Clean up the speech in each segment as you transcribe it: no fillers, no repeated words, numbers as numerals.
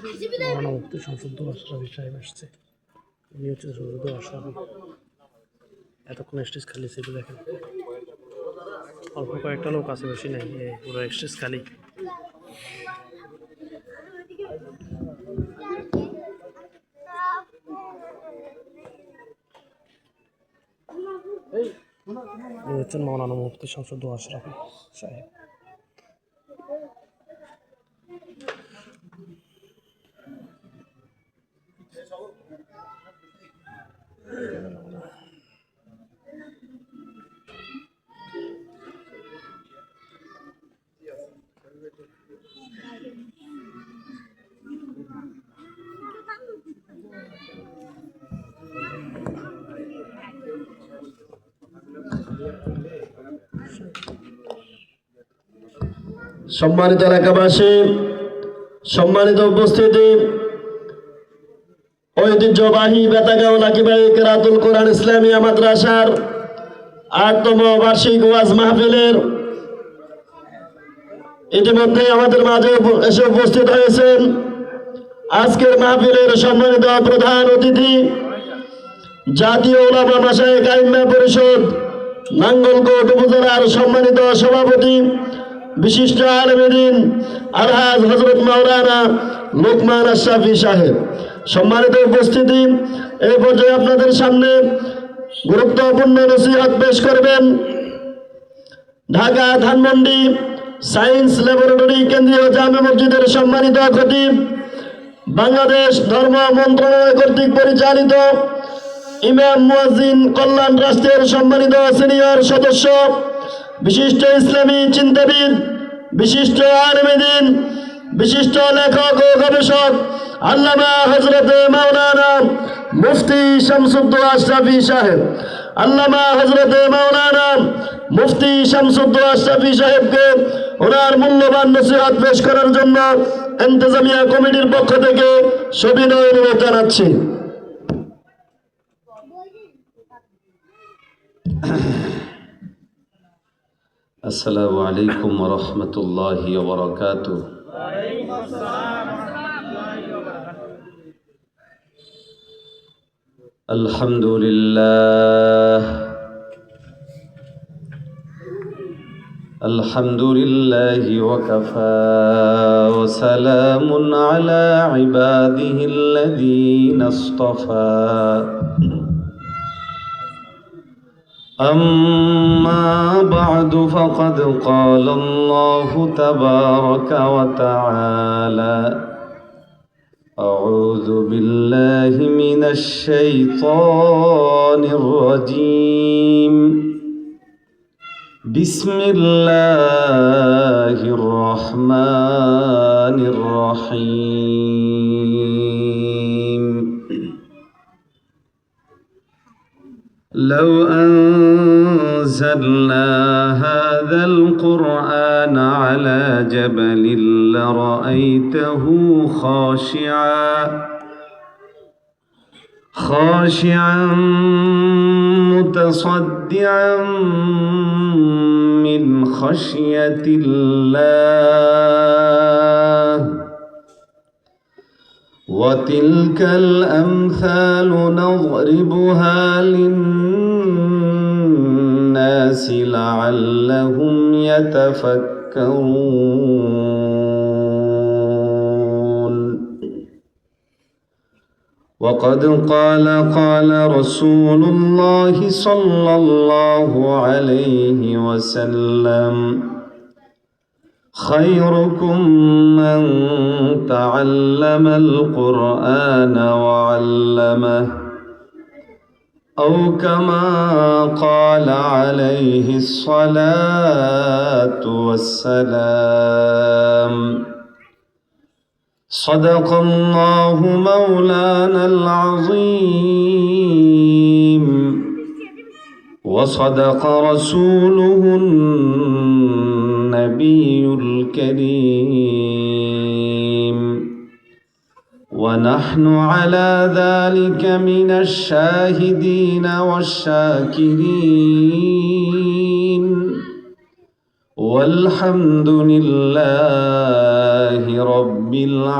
মৌলানা মুফতি শামসুদ্দৌলা আশরাফী সাহেব আসছে। ইনি হচ্ছে শামসুদ্দৌলা আশরাফী। এতক্ষণ স্টেজ খালি ছিল, দেখেন অল্প কয়েকটা লোক আছে, বেশি নাই, পুরো স্টেজ খালি। ইনি হচ্ছেন মৌলানা মুফতি শামসুদ্দৌলা আশরাফী সাহেব। সম্মানিত এলাকাবাসী, সম্মানিত উপস্থিতি, ঐতিহ্যবাহী বেতাগাঁও লাকিবাই কেরাতুল কোরআন ইসলামিয়া মাদ্রাসার ৮তম বার্ষিক ওয়াজ মাহফিলের ইতিমধ্যে আমাদের মাঝে এসে উপস্থিত হয়েছেন আজকের মাহফিলের সম্মানিত প্রধান অতিথি, জাতীয় উলামা মাশায়েখ আইম্মা পরিষদ নাঙ্গলকোট উপজেলার সম্মানিত সভাপতি, বিশিষ্ট আলেমে দ্বীন আলহাজ হযরত মাওলানা লোকমান আশরাফী সাহেব। সম্মানিত উপস্থিতি, এই পর্যায়ে আপনাদের সামনে গুরুত্বপূর্ণ নসিহত পেশ করবেন ঢাকা ধানমন্ডি সায়েন্স ল্যাবরেটরি কেন্দ্রীয় জামে মসজিদের সম্মানিত খতিব, বাংলাদেশ ধর্ম মন্ত্রণালয় কর্তৃক পরিচালিত ইমাম মুয়াজ্জিন কল্যাণ ট্রাস্টের সম্মানিত সিনিয়র সদস্য, বিশিষ্ট ইসলামী চিন্তাবিদ, বিশিষ্ট আলেমে দ্বীন, বিশিষ্ট লেখক ও গবেষক আল্লামা হযরত মাওলানা মুফতি শামসুদ্দৌলা আশরাফী সাহেব। আল্লামা হযরত মাওলানা মুফতি শামসুদ্দৌলা আশরাফী সাহেবকে ওনার মূল্যবান নসিহত পেশ করার জন্য ইন্তেজামিয়া কমিটির পক্ষ থেকে সবিনয় অনুরোধ জানাচ্ছি। আসসালামু আলাইকুম ওয়া রাহমাতুল্লাহি ওয়া বারাকাতুহু। আলহামদুলিল্লাহি ওয়া কাফা ওয়া সালামুন আলা ইবাদিহিল্লাযীনা ইসতাফা। أما بعد فقد قال الله تبارك وتعالى: أعوذ بالله من الشيطان الرجيم. بسم الله الرحمن الرحيم. لو أنزلنا هذا القرآن على جبل لرأيته خاشعا متصدعا من خشية الله. وتلك الأمثال نضربها للناس لعلهم يتفكرون. وقد قال رسول الله صلى الله عليه وسلم: خيركم من تعلم القرآن وعلمه، أو كما قال عليه الصلاة والسلام. صدق الله مولانا العظيم، وصدق رسوله النبي الكريم، ونحن على ذلك من الشاهدين والشاكرين. والحمد لله رب العالمين।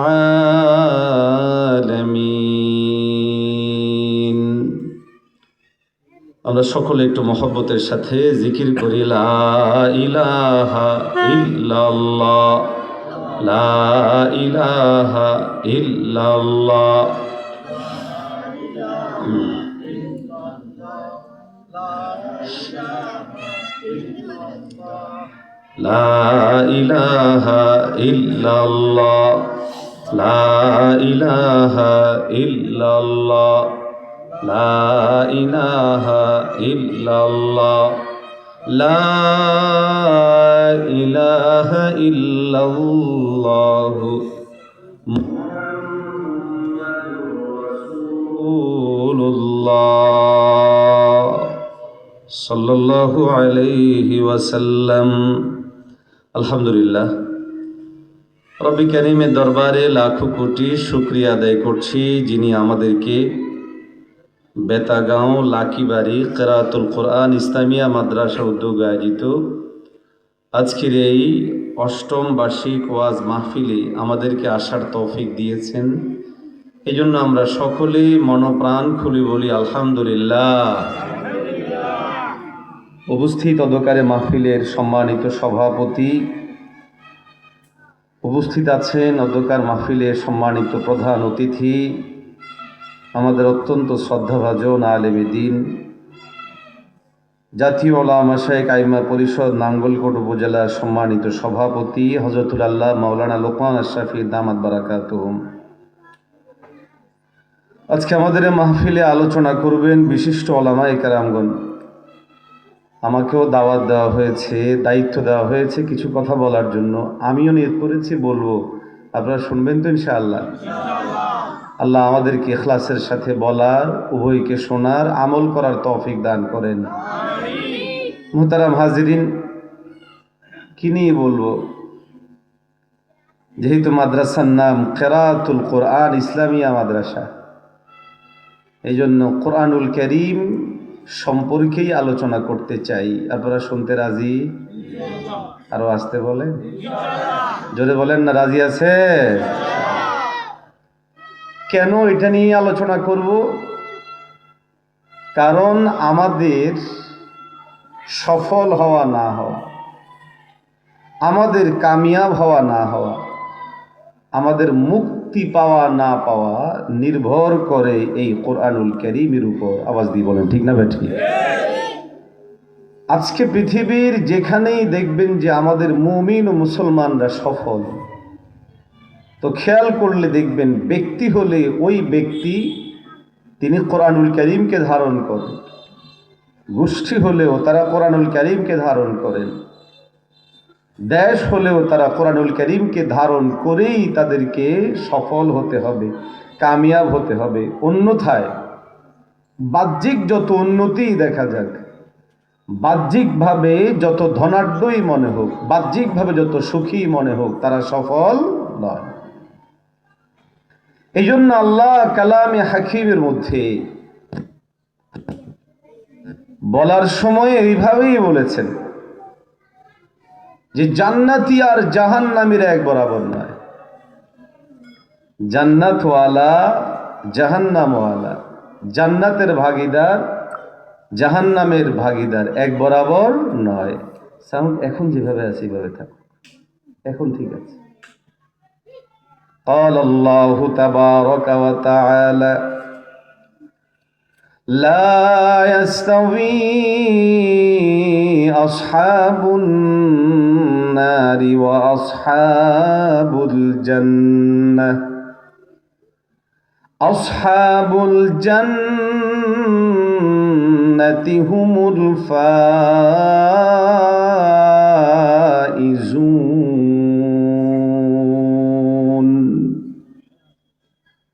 আমরা সকলে একটু মহব্বতের সাথে জিকির করি, লা ইলাহা ইল্লাল্লাহ, লা ইলাহা ইল্লাল্লাহ। লা ইলাহা ইল্লাল্লাহ, লা ইলাহা ইল্লাল্লাহ, লা ইলাহা ইল্লাল্লাহ, লা ইলাহা ইল্লাল্লাহ মুহাম্মাদুর রাসূলুল্লাহ সাল্লাল্লাহু আলাইহি ওয়াসাল্লাম। আলহামদুলিল্লাহ, রব্বি কারীমের দরবারে লাখো কোটি শুকরিয়া আদায় করছি, যিনি আমাদেরকে বেতাগাঁও লাকিবাড়ি কেরাতুল কোরআন ইসলামিয়া মাদ্রাসা উদ্যোগে আয়োজিত আজকের এই ৮ম বার্ষিক ওয়াজ মাহফিলে আমাদেরকে আসার তৌফিক দিয়েছেন। এই জন্য আমরা সকলেই মনপ্রাণ খুলে বলি আলহামদুলিল্লাহ। উপস্থিত অধ্যকারে মাহফিলের সম্মানিত সভাপতি, উপস্থিত আছেন অধ্যকার মাহফিলের সম্মানিত প্রধান অতিথি, আমাদের অত্যন্ত শ্রদ্ধাভাজন আলেমে দ্বীন, জাতীয় উলামা শায়েখ আইম্মা পরিষদ নাঙ্গলকোট উপজেলার সম্মানিত সভাপতি হযরতুল আল্লাহ মাওলানা লোকমান আশরাফী দামাত বারাকাতুহুম। আজকে আমাদের এই মাহফিলে আলোচনা করবেন বিশিষ্ট উলামায়ে কেরামগণ। আমাকেও দাওয়াত দেওয়া হয়েছে, দায়িত্ব দেওয়া হয়েছে কিছু কথা বলার জন্য। আমিও নিয়ত করেছি বলবো, আপনারা শুনবেন তো ইনশাআল্লাহ? আল্লাহ আমাদেরকে ইখলাসের সাথে বলার, উভয়কে শোনার, আমল করার তৌফিক দান করেন। মুহতারাম হাজিরিন, কি নিয়ে বলবো? যেহেতু মাদ্রাসার নাম কেরাতুল কোরআন ইসলামিয়া মাদ্রাসা, এই জন্য কোরআনুল কারীম সম্পর্কেই আলোচনা করতে চাই। আপনারা শুনতে রাজি? আরো আসতে বলেন, জোরে বলেন না, রাজি আছে? কেন এটা নিয়ে আলোচনা করব? কারণ আমাদের সফল হওয়া না হওয়া, আমাদের কামিয়াব হওয়া না হওয়া, আমাদের মুক্তি পাওয়া না পাওয়া নির্ভর করে এই কোরআনুল কারীমের উপর। আওয়াজ দিয়ে বলেন ঠিক না বেঠিক? আজকে পৃথিবীর যেখানেই দেখবেন যে আমাদের মুমিন ও মুসলমানরা সফল, তো খেয়াল করলে দেখবেন ব্যক্তি হলে ওই ব্যক্তি তিনি কোরআনুল কারীমকে ধারণ করেন, গোষ্ঠী হলেও তারা কোরআনুল কারীমকে ধারণ করেন, দেশ হলেও তারা কোরআনুল কারীমকে ধারণ করেই তাদেরকে সফল হতে হবে, কামিয়াব হতে হবে। অন্যথায় বাহ্যিক যত উন্নতিই দেখা যাক, বাহ্যিকভাবে যত ধনাঢ্যই মনে হোক, বাহ্যিকভাবে যত সুখী মনে হোক, তারা সফল নয়। এই জন্য আল্লাহ কালামে হাকিমের মধ্যে বলার সময় এইভাবেই বলেছেন যে জান্নাতি আর জাহান্নামীর এক বরাবর নয়। জান্নাতওয়ালা জাহান্নামওয়ালা, জান্নাতের ভাগীদার জাহান্নামের ভাগীদার এক বরাবর নয়। সাউন্ড এখন যেভাবে আছে এইভাবে থাকো, এখন ঠিক আছে। قال الله تبارك وتعالى لا يستوي أصحاب النار وأصحاب الجنة أصحاب الجنة هم الفائزون।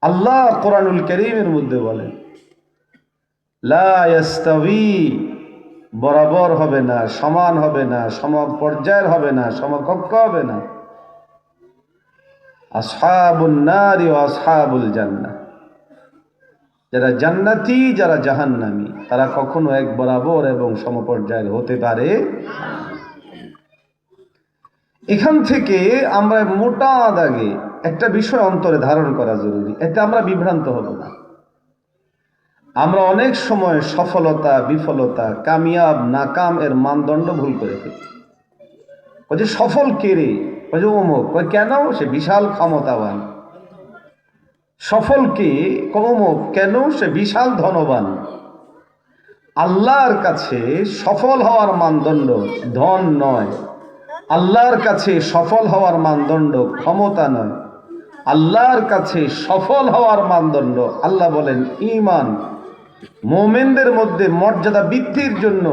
আল্লাহ কোরআনুল কারীমের মধ্যে বলেন লা ইয়াস্তাওয়ি, বরাবর হবে না, সমান হবে না, সম পর্যায়ের হবে না, সমকক্ষ হবে না, আসহাবুন নারি ওয়া আসহাবুল জান্নাহ, যারা জান্নাতি যারা জাহান্নামী, তারা কখনো এক বরাবর এবং সমপর্যায়ের হতে পারে। এখান থেকে আমরা মোটা দাগে একটা বিষয় অন্তরে ধারণ করা জরুরি, এতে আমরা বিভ্রান্ত হব না। আমরা অনেক সময় সফলতা, বিফলতা, কামিয়াব, নাকাম এর মানদণ্ড ভুল করে ফেলি। ওই যে সফল কে রে, ওই যে অমুক, ওই কেন সে বিশাল ক্ষমতাবান। সফল কে, অমুক কেন সে বিশাল ধনবান। আল্লাহর কাছে সফল হওয়ার মানদণ্ড ধন নয়, আল্লাহর কাছে সফল হওয়ার মানদণ্ড ক্ষমতা নয়, আল্লাহর কাছে সফল হওয়ার মানদণ্ড আল্লাহ বলেন ঈমান। মুমিনদের মধ্যে মর্যাদা বৃদ্ধির জন্য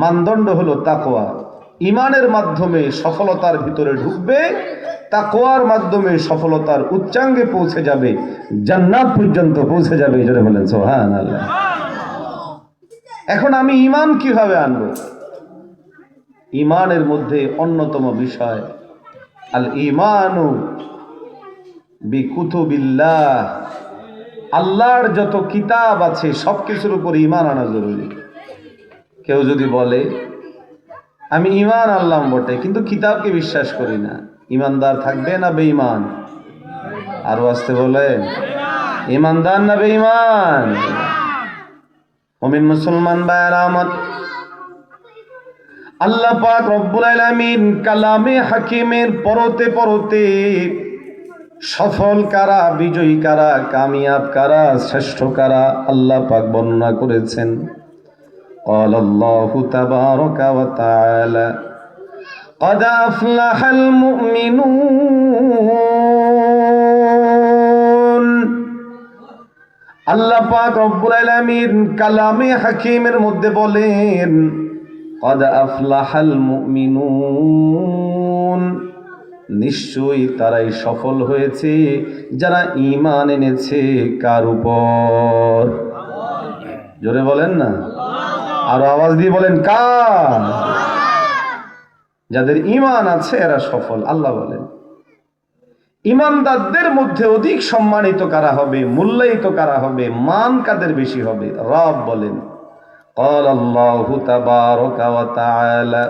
মানদণ্ড হলো তাকওয়া। ঈমানের মাধ্যমে সফলতার ভিতরে ঢুকবে, তাকওয়ার মাধ্যমে সফলতার উচ্চাঙ্গে পৌঁছে যাবে, জান্নাত পর্যন্ত পৌঁছে যাবে। জোরে বলেন সুবহানাল্লাহ। এখন আমি ঈমান কিভাবে আনবো? ঈমানের মধ্যে অন্যতম বিষয় আল ঈমানু বিকুতুবিল্লাহ। আল্লাহর যত কিতাব আছে সব কিছুর উপর ঈমান আনা জরুরি। কেউ যদি বলে আমি ঈমান আনলাম বটে কিন্তু কিতাবকে বিশ্বাস করি না, ঈমানদার থাকবে না বেঈমান? আরো আসতে বলে ঈমানদার না বেঈমান? মুমিন মুসলমান ভাইয়েরা আমার, আল্লাহ পাক রব্বুল আলামিন কালামে হাকিমের পরতে পরতে সফল কারা, বিজয়ী কারা, কামিয়াব কারা, শ্রেষ্ঠ কারা আল্লাহ পাক বর্ণনা করেছেন। قال الله تبارك وتعالى قد أفلح المؤمنون। আল্লাহ পাক রব্বুল আলামিন কালামে হাকিমের মধ্যে বলেন قد أفلح المؤمنون, নিশ্চয়ই তারাই সফল হয়েছে যারা ঈমান এনেছে। কার উপর? জোরে বলেন না, আরো আওয়াজ দিয়ে বলেন কার? যাদের ঈমান আছে এরা সফল। আল্লাহ বলেন ঈমানদারদের মধ্যে অধিক সম্মানিত কারা হবে, মূল্যায়িত কারা হবে, মান কাদের বেশি হবে? রব বলেন قال الله تبارك وتعالى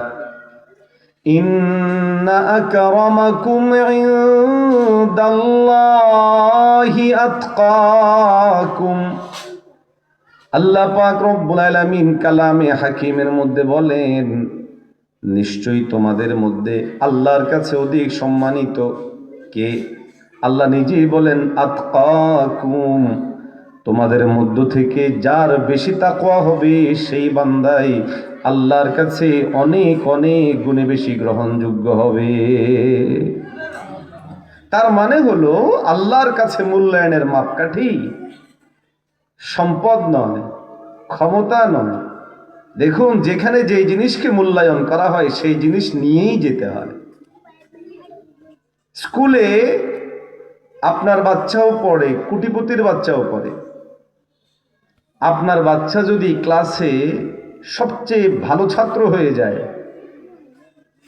إن أكرمكم عند الله أتقاكم। আল্লাহ পাক রব্বুল আলামিন কালামে হাকিমের মধ্যে বলেন নিশ্চয়ই তোমাদের মধ্যে আল্লাহর কাছে অধিক সম্মানিত কে? আল্লাহ নিজেই বলেন আতকাকুম, তোমাদের মধ্য থেকে যার বেশি তাকওয়া হবে সেই বান্দাই আল্লাহর কাছে অনেক অনেক গুণে বেশি গ্রহণযোগ্য হবে। তার মানে হলো আল্লাহর কাছে মূল্যায়নের মাপকাঠি সম্পদ নয়, ক্ষমতা নয়। দেখুন যেখানে যেই জিনিসকে মূল্যায়ন করা হয় সেই জিনিস নিয়েই যেতে হয়। স্কুলে আপনার বাচ্চাও পড়ে, কোটিপতির বাচ্চাও পড়ে। আপনার বাচ্চা যদি ক্লাসে সবচেয়ে ভালো ছাত্র হয়ে যায়,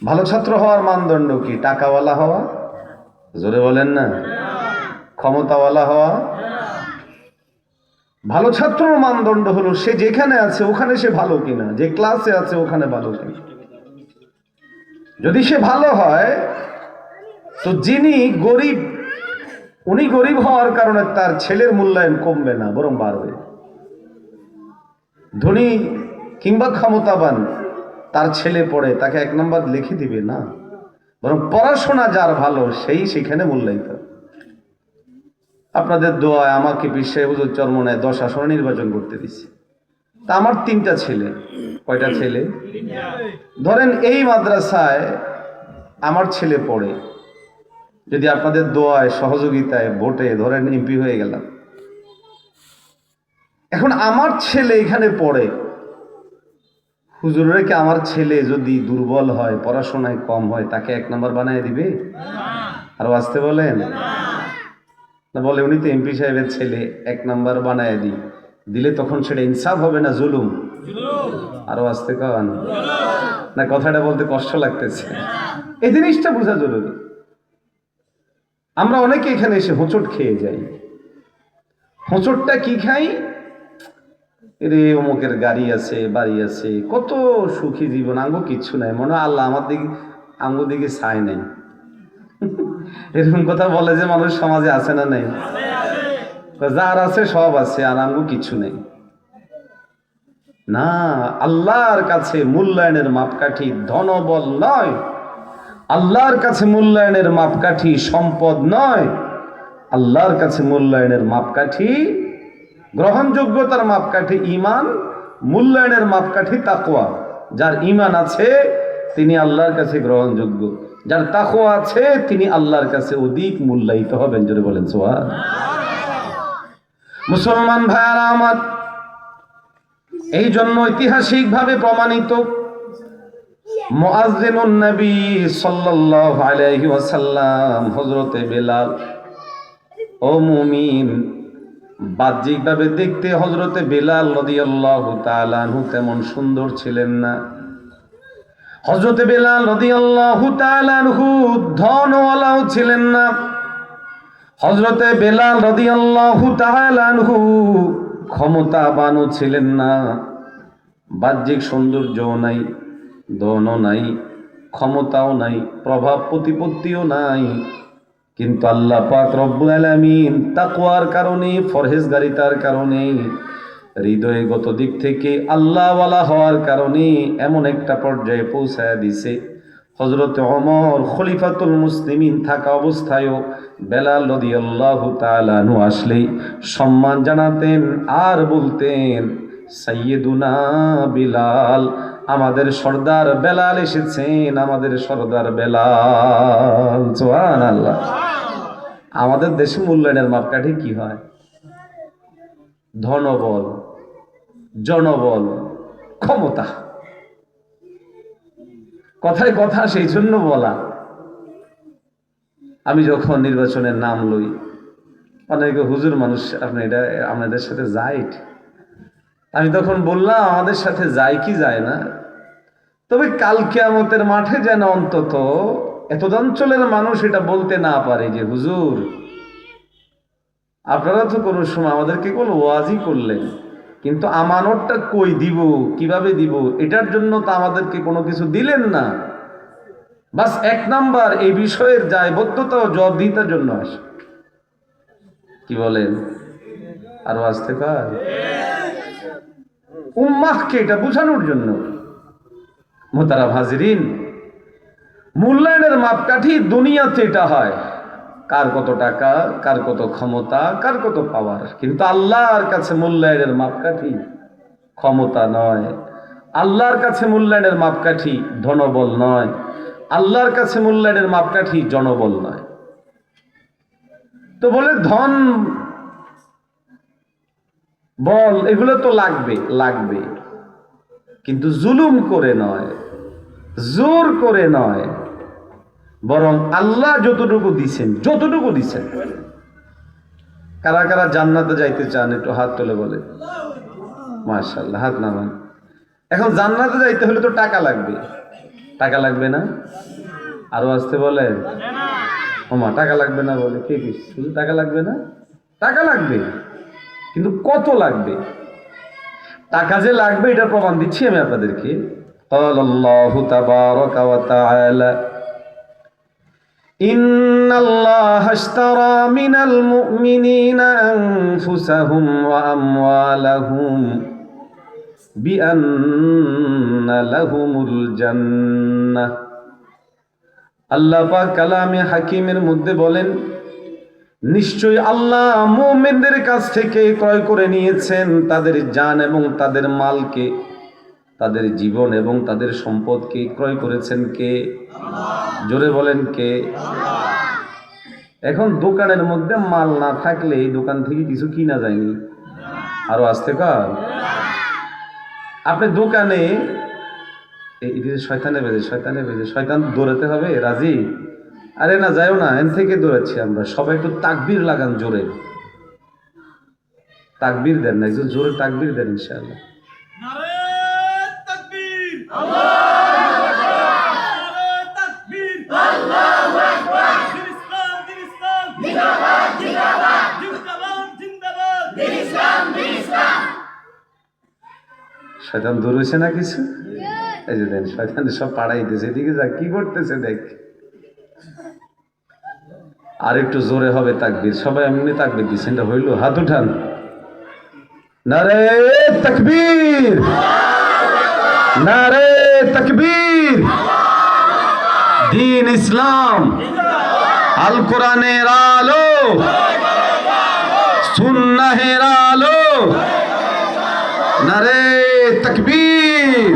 ভালো ছাত্র হওয়ার মানদণ্ড কি? টাকাওয়ালা হওয়া? জোরে বলেন না। ক্ষমতাওয়ালা হওয়া? ভালো ছাত্রর মানদণ্ড হলো সে যেখানে আছে ওখানে সে ভালো কিনা, যে ক্লাসে আছে ওখানে ভালো কিনা। যদি সে ভালো হয় তো যিনি গরিব উনি গরিব হওয়ার কারণে তার ছেলের মূল্যায়ন কমবে না, বরং বাড়বে। ধনী কিংবা ক্ষমতাবান তার ছেলে পড়ে, তাকে 1 নম্বর লিখে দিবে না, বরং পড়াশোনা যার ভালো সেই সেখানে মূল্যায়িত। আপনাদের দোয়ায় আমাকে পীর সাহেব হুজুর চরমনায় 10 আসনে নির্বাচন করতে দিচ্ছে। তা আমার 3টা ছেলে। কয়টা ছেলে? ধরেন এই মাদ্রাসায় আমার ছেলে পড়ে, যদি আপনাদের দোয়ায় সহযোগিতায় ভোটে ধরেন এমপি হয়ে গেলাম। এখন আমার ছেলে এখানে পড়ে, হুজুরের কি আমার ছেলে যদি দুর্বল হয়, পড়াশোনায় কম হয়, তাকে 1 নম্বর বানিয়ে দিবে? আর আসতে বলেন না, বলে উনি তো এমপি সাহেবের ছেলে, 1 নম্বর বানিয়ে দিলে তখন সেটা ইনসাফ হবে না জুলুম? আরো আসতে কন না, কথাটা বলতে কষ্ট লাগতেছে। এই জিনিসটা বোঝা জরুরি। আমরা অনেকে এখানে এসে হোঁচট খেয়ে যাই। হোঁচটটা কি খাই? রে অমুকের গাড়ি আছে, বাড়ি আছে, কত সুখী জীবন, আঙ্গো কিচ্ছু নাই, মনে হয় আল্লাহ আমার দিকে আমগো দিকে চাই নাই। এরকম কথা বলে যে মানুষ সমাজে আছে না নেই? যার আছে সব আছে, আর আমগো কিছু নেই। না, আল্লাহর কাছে মূল্যায়নের মাপকাঠি ধনবল নয়, আল্লাহর কাছে মূল্যায়নের মাপকাঠি সম্পদ নয়, আল্লাহর কাছে মূল্যায়নের মাপকাঠি, গ্রহণযোগ্যতার মাপকাঠি ঈমান, মূল্যায়নের মাপকাঠি তাকওয়া। যার ঈমান আছে তিনি আল্লাহর কাছে গ্রহণযোগ্য, যার তাকওয়া আছে তিনি আল্লাহর কাছে অধিক মূল্যায়িত হবেন। জোরে বলেন সুবহান। মুসলমান ভাইয়ারা আমার, এই জন্য ঐতিহাসিকভাবে প্রমাণিত মুআজ্জিনুন নবী সাল্লাল্লাহু আলাইহি ওয়াসাল্লাম হযরতে বেলাল, ও মুমিন, বাহ্যিকভাবে দেখতে হযরতে বেলাল রাদিয়াল্লাহু তাআলা আনহু তেমন সুন্দর ছিলেন না। হযরতে বেলাল রাদিয়াল্লাহু তাআলা আনহু ধনওয়ালাও ছিলেন না। হযরতে বেলাল রাদিয়াল্লাহু তাআলা আনহু ক্ষমতাবানও ছিলেন না। বাহ্যিক সৌন্দর্যও নাই, ধনও নাই, ক্ষমতাও নাই, প্রভাব প্রতিপত্তিও নাই, কিন্তু আল্লাহ পাক রব্বুল আলামিন তাকওয়ার কারণে, পরহেজগারিতার কারণে, হৃদয়গত দিক থেকে আল্লাহওয়ালা হওয়ার কারণে এমন একটা পর্যায়ে পৌঁছায়া দিছে, হযরত ওমর খলিফাতুল মুসলিমিন থাকা অবস্থায়ও বেলাল রাদিয়াল্লাহু তাআলা আনহু আসলেই সম্মান জানাতেন আর বলতেন, সাইয়্যিদুনা বিলাল, আমাদের সর্দার বেলাল এসেছেন, আমাদের সর্দার বেলাল। সুবহানাল্লাহ। আমাদের দেশে মূল্যায়নের মাপকাঠি কি হয়? ধনবল, জনবল, ক্ষমতা। কথায় কথা সেই জন্য বলা, আমি যখন নির্বাচনের নাম লই, অনেকে হুজুর মানুষ আপনি এটা আপনাদের সাথে যায়, আমি তখন বললাম আমাদের সাথে যায় কি যায় না, তবে কাল কিয়ামতের মাঠে যেন অন্তত এতদাঞ্চলের মানুষ এটা বলতে না পারে যে হুজুর আপনারা তো কোনো সময় আমাদেরকে কোনো ওয়াজই করলেন, কিন্তু আমানতটা কই দিব, কিভাবে দিব, এটার জন্য তো আমাদেরকে কোনো কিছু দিলেন না। বাস এক নাম্বার এই বিষয়ের দায়বদ্ধতা ও জবাবদিহিতার জন্য আসে। কি বলেন? আরো আসতে পার উম্মাহকে এটা বোঝানোর জন্য। মোহতারাম হাজিরিন, মূল্যায়নের মাপকাঠি দুনিয়াতে এটা হয়, কার কত টাকা, কার কত ক্ষমতা, কার কত পাওয়ার, কিন্তু আল্লাহর কাছে মূল্যায়নের মাপকাঠি ক্ষমতা নয়, আল্লাহর কাছে মূল্যায়নের মাপকাঠি ধনবল নয়, আল্লাহর কাছে মূল্যায়নের মাপকাঠি জনবল নয়। তো বলে ধন বল এগুলো তো লাগবে লাগবে, কিন্তু জুলুম করে নয়, জোর করে নয়, বরং আল্লাহ যতটুকু দিছেন, যতটুকু দিছেন। কারা কারা জান্নাতে যাইতে চান একটু হাত তুলে বলে। মাশাআল্লাহ, হাত নামান। এখন জান্নাতে যাইতে হলে তো টাকা লাগবে, টাকা লাগবে না? আরো আসতে বলে ওমা টাকা লাগবে না বলে কে কি? শুধু টাকা লাগবে না, টাকা লাগবে, কিন্তু কত লাগবে? টাকা যে লাগবে এটার প্রমাণ দিচ্ছি আমি আপনাদেরকে। আল্লাহু তাবারাকা ওয়া তাআলা, ইন্নাল্লাহা আশতারা মিনাল মুমিনিনা আনফুসাহুম ওয়া আমওয়ালাহুম বিআন্না লাহুমুল জান্নাহ। আল্লাহ পাক কালামে হাকিমের মধ্যে বলেন, নিশ্চয়ই আল্লাহ মুমিনদের কাছ থেকে ক্রয় করে নিয়েছেন তাদের জান এবং তাদের মালকে, তাদের জীবন এবং তাদের সম্পদকে ক্রয় করেছেন কে? জোরে বলেন কে? এখন দোকানের মধ্যে মাল না থাকলে এই দোকান থেকে কিছু কিনা যায়নি। আরো আসতে কার আপনি দোকানে শয়তানে বেজে, শয়তানে বেজে, শয়তান দৌড়াতে হবে, রাজি? আরে না যাইও না, এন থেকে দৌড়াচ্ছি আমরা সবাই। একটু তাকবীর লাগান, জোরে তাকবীর দেন না, একজন জোরে তাকবীর দেন ইনশাআল্লাহ। শয়তান দৌড়েছে না কিছু? এই যে দেন শয়তান সব পাড়াইতেছে, এদিকে যা কি করতেছে দেখ। আর একটু জোরে হবে তাকবীর, সবাই এমনি তাকবীর দিচ্ছেন, এটা হইল? হাত উঠান, নারে তাকবীর, নারে তাকবীর। দ্বীন ইসলাম, আল কোরআনের আলো, সুন্নাহের আলো, নারে তাকবীর।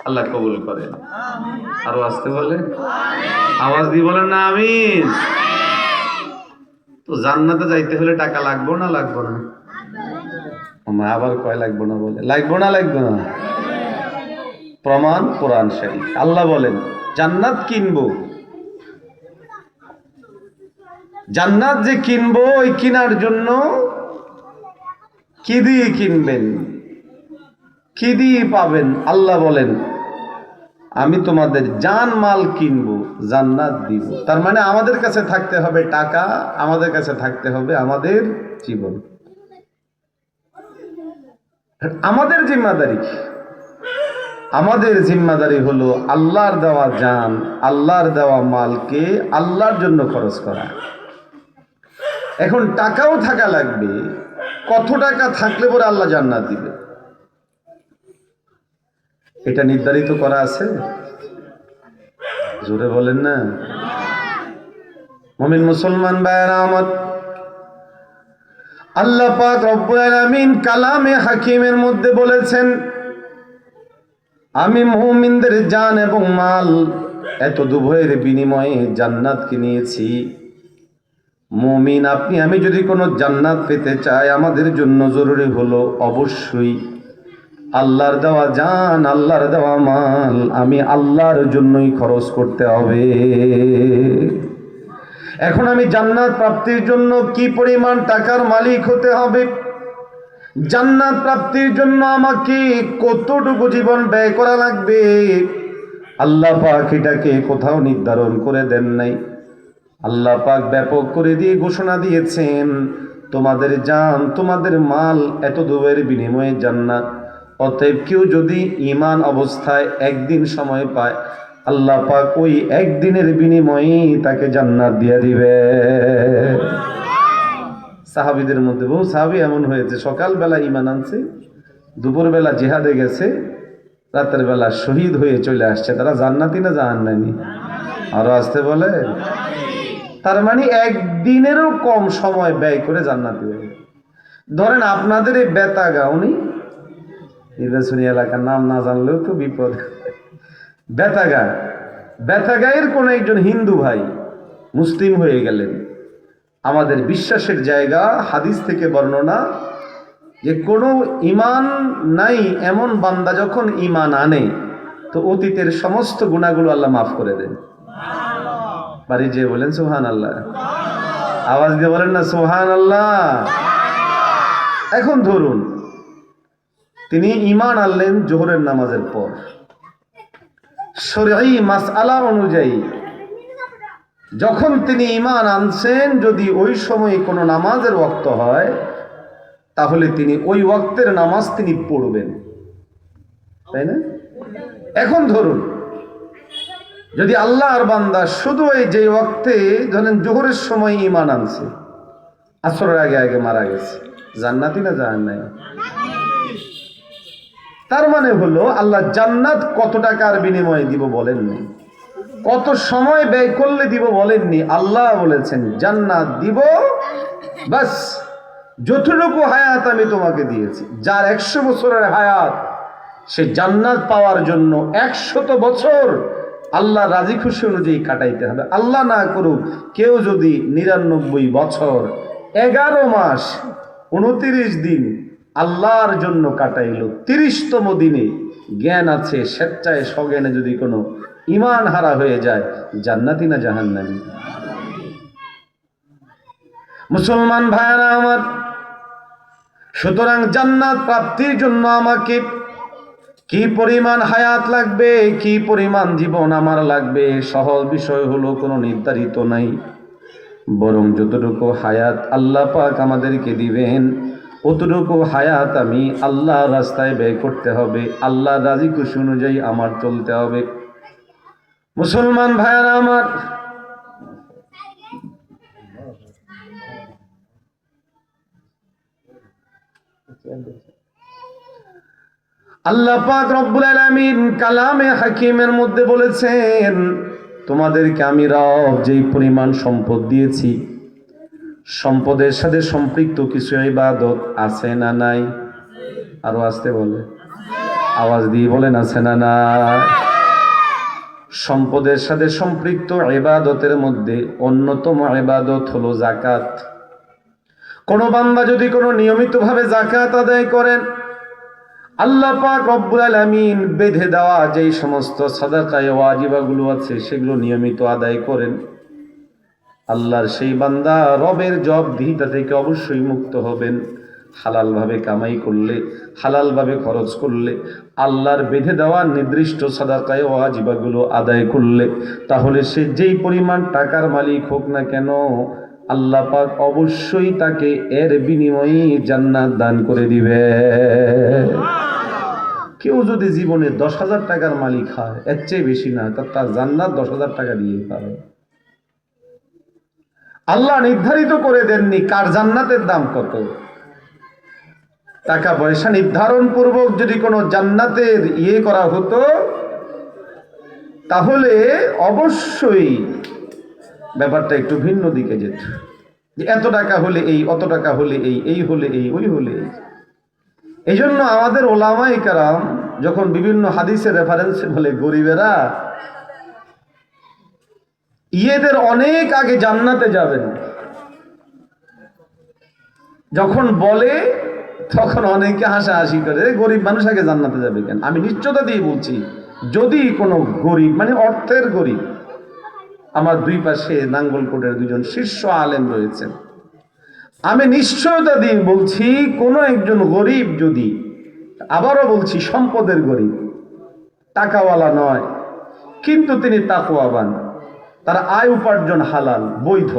আল্লাহ কবুল করে। আরো আসতে বলে, আওয়াজ দিয়ে বলেন না আমিন। তো জান্নাতে যাইতে হলে টাকা লাগবো না লাগবো না? আবার কয় লাগবো না বলে, লাগবো না লাগবো না? প্রমাণ কোরআন শরীফ। আল্লাহ বলেন জান্নাত কিনবো, জান্নাত যে কিনবো, ওই কেনার জন্য কি দিয়ে কিনবেন, কি দিয়ে পাবেন? আল্লাহ বলেন আমি তোমাদের জান মাল কিনবো, জান্নাত দিব। তার মানে আমাদের কাছে থাকতে হবে টাকা, আমাদের কাছে থাকতে হবে আমাদের জীবন। আমাদের জিম্মাদারি কি? আমাদের জিম্মাদারি হলো আল্লাহর দেওয়া জান, আল্লাহর দেওয়া মালকে আল্লাহর জন্য খরচ করা। এখন টাকাও থাকা লাগবে, কত টাকা থাকলে পরে আল্লাহ জান্নাত দিবে এটা নির্ধারিত করা আছে? জোরে বলেন না। মুমিন মুসলমান ভাইরা আমার, আল্লাহ পাক রব্বুল আলামিন কালামে হাকিমের মধ্যে বলেছেন আমি মুমিনদের জান এবং মাল এত দুভয়ের বিনিময়ে জান্নাতকে নিয়েছি। মুমিন আপনি আমি যদি কোনো জান্নাত পেতে চাই, আমাদের জন্য জরুরি হলো অবশ্যই আল্লাহর দেওয়া জান, আল্লাহর দেওয়া মাল আমি আল্লাহর জন্যই খরচ করতে হবে। এখন আমি জান্নাত প্রাপ্তির জন্য কি পরিমাণ টাকার মালিক হতে হবে, জান্নাত প্রাপ্তির জন্য আমাকে কতটুকু জীবন ব্যয় করা লাগবে, আল্লাহ পাক এটাকে কোথাও নির্ধারণ করে দেন নাই। আল্লাহ পাক ব্যাপক করে দিয়ে ঘোষণা দিয়েছেন তোমাদের জান, তোমাদের মাল এত দুবের বিনিময়ে জান্নাত। অতএব কেউ যদি ঈমান অবস্থায় একদিন সময় পায়, আল্লাহ পাক ওই একদিনের বিনিময়ে তাকে জান্নাত দিয়ে দিবে। সাহাবীদের মধ্যে বহু সাহাবী এমন হয়েছে, সকালবেলা ঈমান আনছে, দুপুরবেলা জিহাদে গেছে, রাতের বেলা শহীদ হয়ে চলে আসছে। তারা জান্নাতি না জাহান্নামী? আরো আসতে বলে। তার মানে একদিনেরও কম সময় ব্যয় করে জান্নাতি হয়ে। ধরেন আপনাদের এই বেতাগা, উনি নির্বাচনী এলাকার নাম না জানলেও তো বিপদ। বেতাগা, বেতাগায়ের কোন একজন হিন্দু ভাই মুসলিম হয়ে গেলেন। আমাদের বিশ্বাসের জায়গা, হাদিস থেকে বর্ণনা যে কোনো ঈমান নাই এমন বান্দা যখন ঈমান আনে, তো অতীতের সমস্ত গুনাহগুলো আল্লাহ মাফ করে দেন। বাড়ি যে বলেন সুবহানাল্লাহ, আওয়াজ দিয়ে বলেন না সুবহানাল্লাহ। এখন ধরুন তিনি ঈমান আনলেন জোহরের নামাজের পর, শরঈ মাসআলা অনুযায়ী যখন তিনি ঈমান আনছেন, যদি ওই সময়ে কোনো নামাজের ওয়াক্ত হয়, তাহলে তিনি ওই ওয়াক্তের নামাজ তিনি পড়বেন, তাই না? এখন ধরুন যদি আল্লাহর বান্দা শুধু এই যে ওয়াক্তে ধরেন জোহরের সময় ঈমান আনছে, আসরের আগে আগে মারা গেছে, জান্নাতি না জাহান্নামী? তার মানে হলো আল্লাহ জান্নাত কত টাকার বিনিময়ে দিব বলেননি, কত সময় ব্যয় করলে দিব বলেননি। আল্লাহ বলেছেন জান্নাত দিব, বাস যতটুকু হায়াত আমি তোমাকে দিয়েছি। যার 100 বছরের হায়াত, সে জান্নাত পাওয়ার জন্য 100 বছর আল্লাহ রাজি খুশি অনুযায়ী কাটাইতে হবে। আল্লাহ না করুক কেউ যদি 99 বছর 11 মাস 29 দিন আল্লাহর জন্য কাটাইল, 30তম দিনে জ্ঞান আছে স্বেচ্ছায় সজ্ঞানে যদি কোনো ঈমান হারা হয়ে যায়, জান্নাতি না জাহান্নামী? মুসলমান ভাইরা আমার, সুতরাং জান্নাত প্রাপ্তির জন্য আমাকে কি পরিমাণ হায়াত লাগবে, কি পরিমাণ জীবন আমার লাগবে, সহজ বিষয় হলো কোনো নির্ধারিত নাই। বরং যতটুকু হায়াত আল্লাহ পাক আমাদেরকে দিবেন, অতটুকু হায়াত আমি আল্লাহর রাস্তায় ব্যয় করতে হবে, আল্লাহর রাজি খুশি অনুযায়ী আমার চলতে হবে। মুসলমান ভাইয়েরা আমার, আল্লাহ পাক রব্বুল আলামিন কালামে হাকিমের মধ্যে বলেছেন, তোমাদেরকে আমি রব যেই পরিমাণ সম্পদ দিয়েছি, সম্পদের সাথে সম্পৃক্ত কিছু ইবাদত আছে না নাই? আরো আসতে বলে, আওয়াজ দিয়ে বলেন আছে না নাই? সম্পদের সাথে সম্পৃক্ত ইবাদতের মধ্যে অন্যতম ইবাদত হলো যাকাত। কোন বান্দা যদি কোনো নিয়মিতভাবে যাকাত আদায় করেন, আল্লাহ পাক রব্বুল আলামিন বেঁধে দেওয়া যেই সমস্ত সাদাকায়ে ওয়াজিবাগুলো আছে সেগুলো নিয়মিত আদায় করেন, আল্লাহর সেই বান্দা রবের জবাবদিহিতা থেকে অবশ্যই মুক্ত হবেন। হালালভাবে কামাই করলে, হালালভাবে খরচ করলে, আল্লাহর বেঁধে দেওয়া নির্দিষ্ট সাদাকায়ে ওয়াজিবাগুলো আদায় করলে, তাহলে সে যেই পরিমাণ টাকার মালিক হোক না কেন, আল্লাহ পাক অবশ্যই তাকে এর বিনিময়ে জান্নাত দান করে দিবে। কেউ যদি জীবনে 10,000 টাকার মালিক হয়, এর চেয়ে বেশি না, তার জান্নাত 10,000 টাকা দিয়ে পাবে। আল্লাহ নির্ধারিত করে দেননি কার জান্নাতের দাম কত। টাকা পয়সা নির্ধারণ পূর্বক যদি কোনো জান্নাতের করা হতো, তাহলে অবশ্যই ব্যাপারটা একটু ভিন্ন দিকে যেত। যে এত টাকা হলে এই, অত টাকা হলে এই, এই হলে এই, ওই হলে এই। এই জন্য আমাদের ওলামায়ে কেরাম যখন বিভিন্ন হাদিসের রেফারেন্সে বলে গরিবেরা ইয়েদের অনেক আগে জান্নাতে যাবেন, যখন বলে তখন অনেকে হাসাহাসি করে, গরিব মানুষ আগে জান্নাতে যাবে কেন? আমি নিশ্চয়তা দিয়ে বলছি, যদি কোনো গরিব মানে অর্থের গরিব, আমার দুই পাশে নাঙ্গলকোটের দুজন শীর্ষ আলেম রয়েছেন, আমি নিশ্চয়তা দিয়ে বলছি কোনো একজন গরিব যদি, আবারও বলছি সম্পদের গরিব, টাকাওয়ালা নয়, কিন্তু তিনি তাকওয়াবান, তার আয় উপার্জন হালাল বৈধ,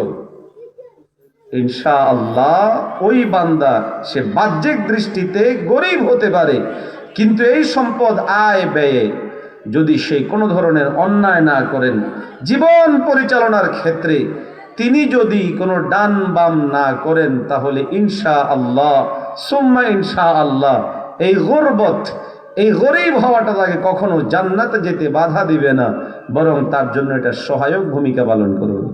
ইনশাআল্লাহ ওই বান্দা সে বাহ্যিক দৃষ্টিতে গরিব হতে পারে, কিন্তু এই সম্পদ আয় ব্যয়ে যদি সে কোনো ধরনের অন্যায় না করেন, জীবন পরিচালনার ক্ষেত্রে তিনি যদি কোনো ডান বাম না করেন, তাহলে ইনশাআল্লাহ সুম্মা ইনশাআল্লাহ এই গরবত, এই গরিব হওয়াটা তাকে কখনো জান্নাতে যেতে বাধা দিবে না, বরং তার জন্য এটা সহায়ক ভূমিকা পালন করবে।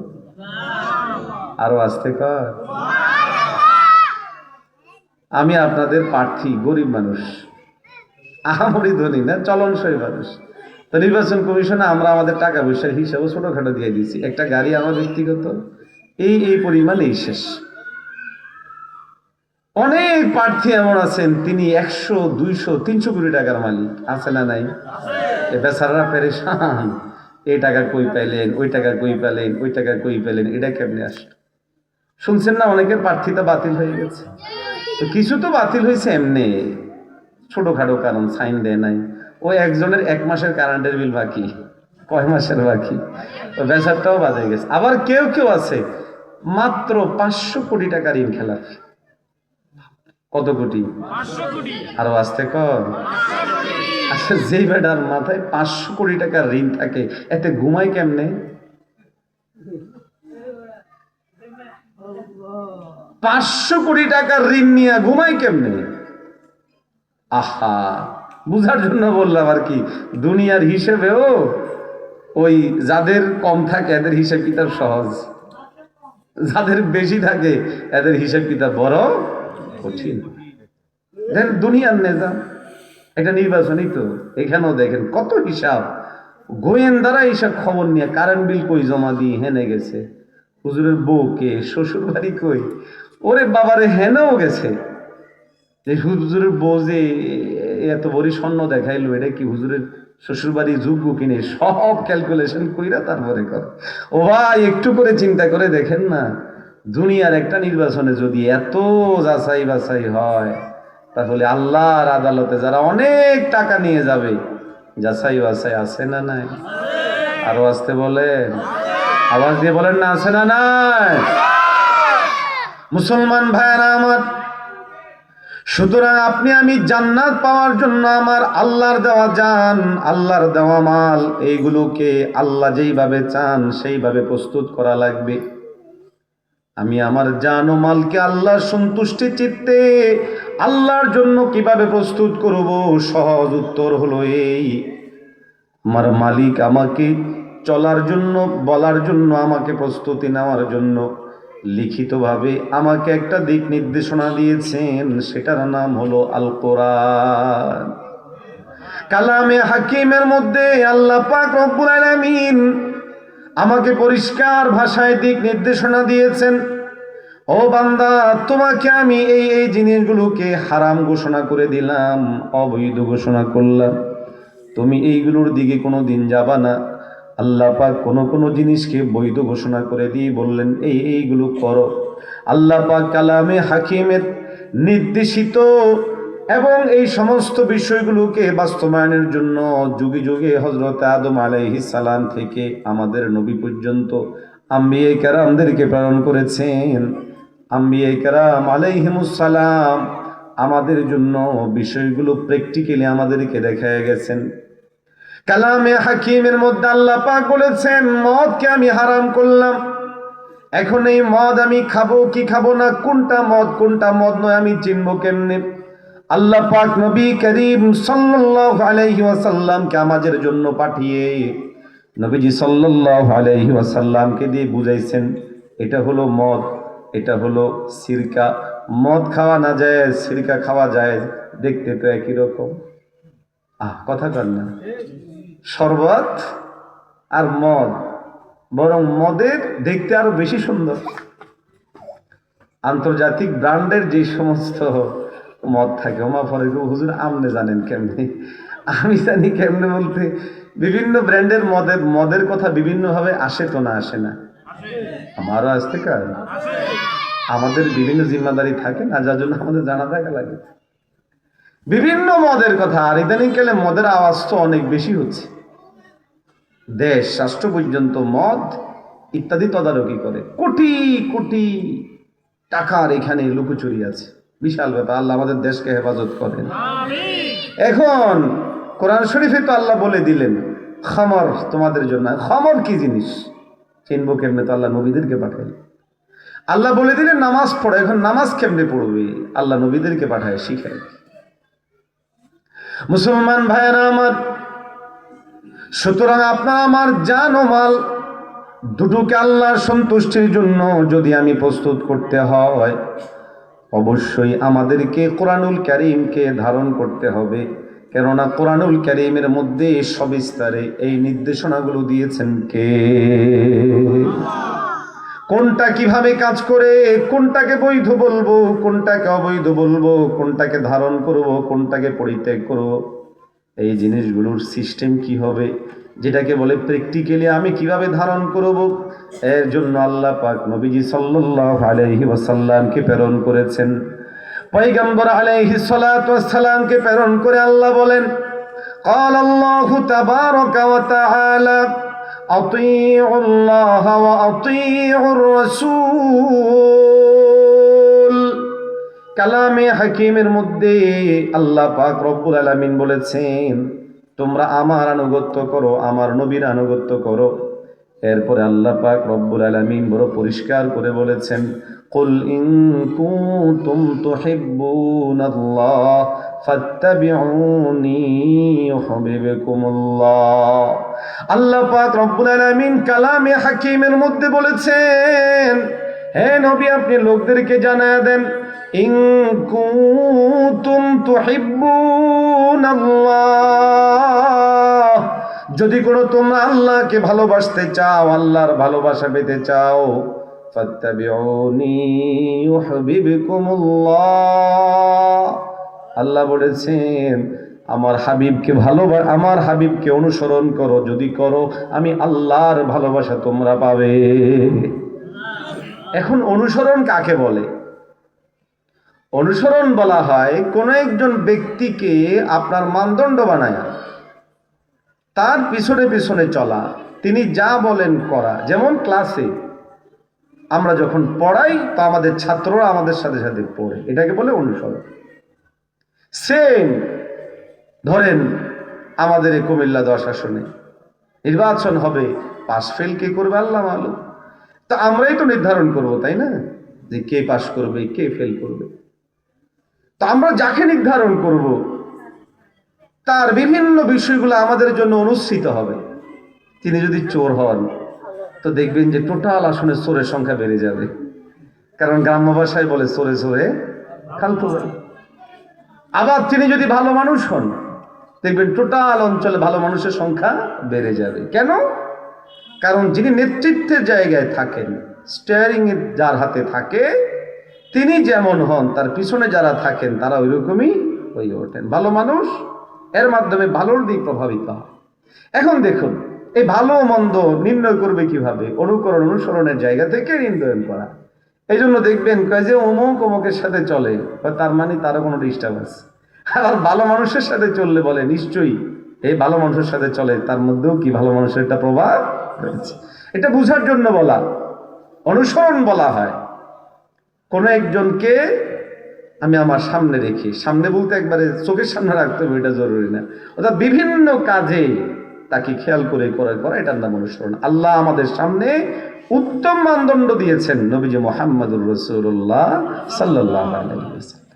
আরো আসতে কর, আমি আপনাদের প্রার্থী গরিব মানুষ, আহামরি ধনী না, চলনসই মানুষ। তো নির্বাচন কমিশনে আমরা আমাদের টাকা পয়সার হিসাবে ছোটখাটো দিয়ে দিচ্ছি, একটা গাড়ি আমার ব্যক্তিগত এই পরিমাণেই শেষ। অনেক প্রার্থী এমন আছেন তিনি 100, 200, 300 কোটি টাকার মালিক, আছে না নাই? এ বেচারারা পেরেশান, এই টাকা কই পাইলেন, ওই টাকা কই পেলেন, ওই টাকা কই পেলেন, এটা কেমনে আসে? শুনছেন না অনেকের প্রার্থিতা বাতিল হয়ে গেছে? তো কিছু তো বাতিল হয়েছে এমনি ছোটখাটো কারণ, সাইন দেয় নাই। ওই একজনের 1 মাসের কারেন্টের বিল বাকি, কয় মাসের বাকি, তো বেচারটাও বাজে গেছে। আবার কেউ কেউ আছে মাত্র 500 কোটি টাকা ঋণ খেলাপ। কত কোটি? 500 কোটি। আরো আসতে কর। আচ্ছা, যেই বেটার মাথায় 500 কোটি টাকার ঋণ থাকে, এতে ঘুমায় কেমনে? 500 কোটি টাকার ঋণ নিয়ে ঘুমায় কেমনে? আহা, বুঝার জন্য বললাম আর কি। দুনিয়ার হিসেবেও ওই যাদের কম থাকে এদের হিসাব কিতাব সহজ, যাদের বেশি থাকে এদের হিসাব কিতাব বড় কঠিন। দেখেন দুনিয়ার নেতা, এটা নির্বাচনই তো, এখানেও দেখেন কত হিসাব, গোয়েন্দারা এইসব খবর নিয়ে কারেন্ট বিল কই জমা দিয়ে হেনে গেছে, হুজুরের বউকে শ্বশুর বাড়ি কই, ওরে বাবারে হেনেও গেছে, যে হুজুরের বউ যে এত বড় স্বর্ণ দেখাইলো, এটা কি হুজুরের শ্বশুর বাড়ি যোগ্য কিনে, সব ক্যালকুলেশন কইরা তারপরে কর। ও ভাই, একটু করে চিন্তা করে দেখেন না, দুনিয়ার একটা নির্বাচনে যদি এত যাচাই বাছাই হয়, তাহলে আল্লাহর আদালতে যারা অনেক টাকা নিয়ে যাবে, যাচাই বাছাই আছে না নাই? আরো আসতে বলেন, আওয়াজ দিয়ে বলেন না, আছে না নাই? মুসলমান ভাইয়েরা আমার, সুতরাং আপনি আমি জান্নাত পাওয়ার জন্য আমার আল্লাহর দেওয়া জান, আল্লাহর দেওয়া মাল, এইগুলোকে আল্লাহ যেইভাবে চান সেইভাবে প্রস্তুত করা লাগবে। আমি আমার জান ও মালকে আল্লাহর সন্তুষ্টি চিত্তে আল্লাহর জন্য কিভাবে প্রস্তুত করব? সহজ উত্তর হলো এই, আমার মালিক আমাকে চলার জন্য, বলার জন্য, আমাকে প্রস্তুতি নেওয়ার জন্য লিখিতভাবে আমাকে একটা দিক নির্দেশনা দিয়েছেন, সেটার নাম হলো আল কোরআন। কালামে হাকিমের মধ্যে আল্লাহ পাক রব্বুল আলামিন আমাকে পরিষ্কার ভাষায় দিক নির্দেশনা দিয়েছেন, ও বান্দা, তোমাকে আমি এই এই জিনিসগুলোকে হারাম ঘোষণা করে দিলাম, অবৈধ ঘোষণা করলাম, তুমি এইগুলোর দিকে কোনো দিন যাবা না। আল্লাহ পাক কোন জিনিসকে বৈধ ঘোষণা করে দিয়ে বললেন এইগুলো করো। আল্লাহ পাক কালামে হাকিমের নির্দেশিত এবং এই সমস্ত বিষয়গুলোকে বাস্তবায়নের জন্য যুগে যুগে হযরত আদম আলাইহিস সালাম থেকে আমাদের নবী পর্যন্ত আম্বিয়া কেরামদেরকে প্রেরণ করেছেন। আম্বিয়া কেরাম আলাইহিমুস সালাম আমাদের জন্য বিষয়গুলো প্র্যাকটিক্যালি আমাদেরকে দেখায় গেছেন। কালামে হাকিমের মধ্যে আল্লাহ পাক বলেছেন, মদকে আমি হারাম করলাম, এখন এই মদ আমি খাবো কি খাবো না, কোনটা মদ নয় আমি চিনবো কেমনে? আল্লাহ পাক নবী করিম সাল্লাল্লাহু আলাইহি ওয়াসাল্লামকে আমাদের জন্য পাঠিয়ে নবীজি সাল্লাল্লাহু আলাইহি ওয়াসাল্লামকে দিয়ে বুঝাইছেন, এটা হলো মদ, এটা হলো সিরকা। মদ খাওয়া না যায়, সিরকা খাওয়া যায়, দেখতে তো একই রকম। কথা কর না, শরবত আর মদ, বরং মদের দেখতে আরো বেশি সুন্দর। আন্তর্জাতিক ব্র্যান্ডের যে সমস্ত মদ থাকে, ওমা ফলে হুজুর আমনে জানেন কেমনে? আমি জানি কেমনে বলতে, বিভিন্ন ব্র্যান্ডের মদের কথা বিভিন্নভাবে আসে তো না আসে না, আমারও আসতে কার আমাদের বিভিন্ন জিম্মাদারি থাকে না, যার জন্য আমাদের জানা থাকা লাগে বিভিন্ন মদের কথা। আর ইদানিং কালে মদের আওয়াজ তো অনেক বেশি হচ্ছে, দেশ রাষ্ট্র পর্যন্ত মদ ইত্যাদি তদারকি করে, কোটি কোটি টাকার এখানে লুকোচুরি আছে, বিশাল ব্যাপার। আল্লাহ আমাদের দেশকে হেফাজত করেন। এখন কোরআন শরীফে তো আল্লাহ বলে দিলেন খামর তোমাদের জন্য। খামর কি জিনিস চিনবো কেমনে? তো আল্লাহ নবীদেরকে পাঠাইল। আল্লাহ বলে দিলেন নামাজ পড়ো, এখন নামাজ কেমনে পড়বে? আল্লাহ নবীদেরকে পাঠায় শিখায়। মুসলমান ভাইয়েরা আমার, সুতরাং আপনার আমার জান ও মাল দুটোকে আল্লাহর সন্তুষ্টির জন্য যদি আমি প্রস্তুত করতে হয়, অবশ্যই আমাদেরকে কোরআনুল কারীমকে ধারণ করতে হবে। কেননা কোরআনুল কারীমের মধ্যে সবিস্তারে এই নির্দেশনাগুলো দিয়েছেন কে? কোনটা কিভাবে কাজ করে, কোনটাকে বৈধ বলবো, কোনটাকে অবৈধ বলবো, কোনটাকে ধারণ করব, কোনটাকে পরিত্যাগ করব, এই জিনিসগুলোর সিস্টেম কি হবে, যেটাকে বলে প্র্যাকটিক্যালি আমি কিভাবে ধারণ করব, এর জন্য আল্লাহ পাক নবীজি সাল্লাল্লাহু আলাইহি ওয়াসাল্লামকে প্রেরণ করেছেন। পয়গম্বর আলাইহিস সালাতু ওয়াস সালামকে প্রেরণ করে আল্লাহ বলেন, ক্বালা আল্লাহু তাবারাকা ওয়া তাআলা আতিউল্লাহ ওয়া আতিউর রাসূল। কালামে হাকিমের মধ্যে আল্লাহ পাক রব্বুল আলামিন বলেছেন, তোমরা আমার আনুগত্য করো, আমার নবীর আনুগত্য করো। এরপরে আল্লাহ পাক রব্বুল আলামিন বড় পরিষ্কার করে বলেছেন, কুল ইন কুনতুম তুহিব্বুনাল্লাহ ফাত্তাবিউনি ইউহিব্বুকুমুল্লাহ। আল্লাহ পাক রব্বুল আলামিন কালামে হাকিমের মধ্যে বলেছেন, হে নবী আপনি লোকদেরকে জানায় দেন, ইন কুনতুম তুহিব্বুনাল্লাহ, যদি কোনো তোমরা আল্লাহকে ভালোবাসতে চাও, আল্লাহর ভালোবাসা পেতে চাও, ফাত্তাবিউনি ইউহিব্বুকুমুল্লাহ। আল্লাহ বলেছেন আমার হাবিবকে অনুসরণ করো, যদি করো আমি আল্লাহর ভালোবাসা তোমরা পাবে। এখন অনুসরণ কাকে বলে? অনুসরণ বলা হয় কোন একজন ব্যক্তিকে আপনার মানদণ্ড বানায় তার পিছনে পিছনে চলা, তিনি যা বলেন করা। যেমন ক্লাসে আমরা যখন পড়াই তো আমাদের ছাত্ররা আমাদের সাথে সাথে পড়ে, এটাকে বলে অনুসরণ। সেম ধরেন আমাদের এই কুমিল্লা 10 আসনে নির্বাচন হবে, পাস ফেল কে করবে আল্লাহ মালুম। তো আমরাই তো নির্ধারণ করব, তাই না, যে কে পাস করবে কে ফেল করবে। তো আমরা যাকে নির্ধারণ করব তার বিভিন্ন বিষয়গুলো আমাদের জন্য অনুসৃত হবে। তিনি যদি চোর হন তো দেখবেন যে টোটাল আসনে চোরের সংখ্যা বেড়ে যাবে, কারণ গ্রাম্য ভাষায় বলে চোরে চোরে খালতো ভাই। আবার তিনি যদি ভালো মানুষ হন দেখবেন টোটাল অঞ্চলে ভালো মানুষের সংখ্যা বেড়ে যাবে। কেন? কারণ যিনি নেতৃত্বের জায়গায় থাকেন, স্টিয়ারিং এর যার হাতে থাকে, তিনি যেমন হন তার পিছনে যারা থাকেন তারা ওই রকমই হয়ে ওঠেন। ভালো মানুষ এর মাধ্যমে ভালোর দিক প্রভাবিত হয়। এখন দেখুন এই ভালো মন্দ নির্ণয় করবে কিভাবে? অনুকরণ অনুসরণের জায়গা থেকে নির্ণয় করা। এই জন্য দেখবেন কয় যে অমুক অমুকের সাথে চলে, তার মানে তারও কোনো ডিস্টার্ব আছে। আবার ভালো মানুষের সাথে চললে বলে নিশ্চয়ই এই ভালো মানুষের সাথে চলে, তার মধ্যেও কি ভালো মানুষের একটা প্রভাব রয়েছে। এটা বুঝার জন্য বলা, অনুসরণ বলা হয়। কোনো একজনকে আমি আমার সামনে রেখে, সামনে বলতে একবারে চোখের সামনে রাখতে হবে এটা জরুরি না, অর্থাৎ বিভিন্ন কাজে তাকে খেয়াল করে করা, এটার নাম অনুসরণ। আল্লাহ আমাদের সামনে উত্তম মানদণ্ড দিয়েছেন নবীজি মুহাম্মদুর রাসূলুল্লাহ সাল্লাল্লাহু আলাইহি ওয়াসাল্লাম।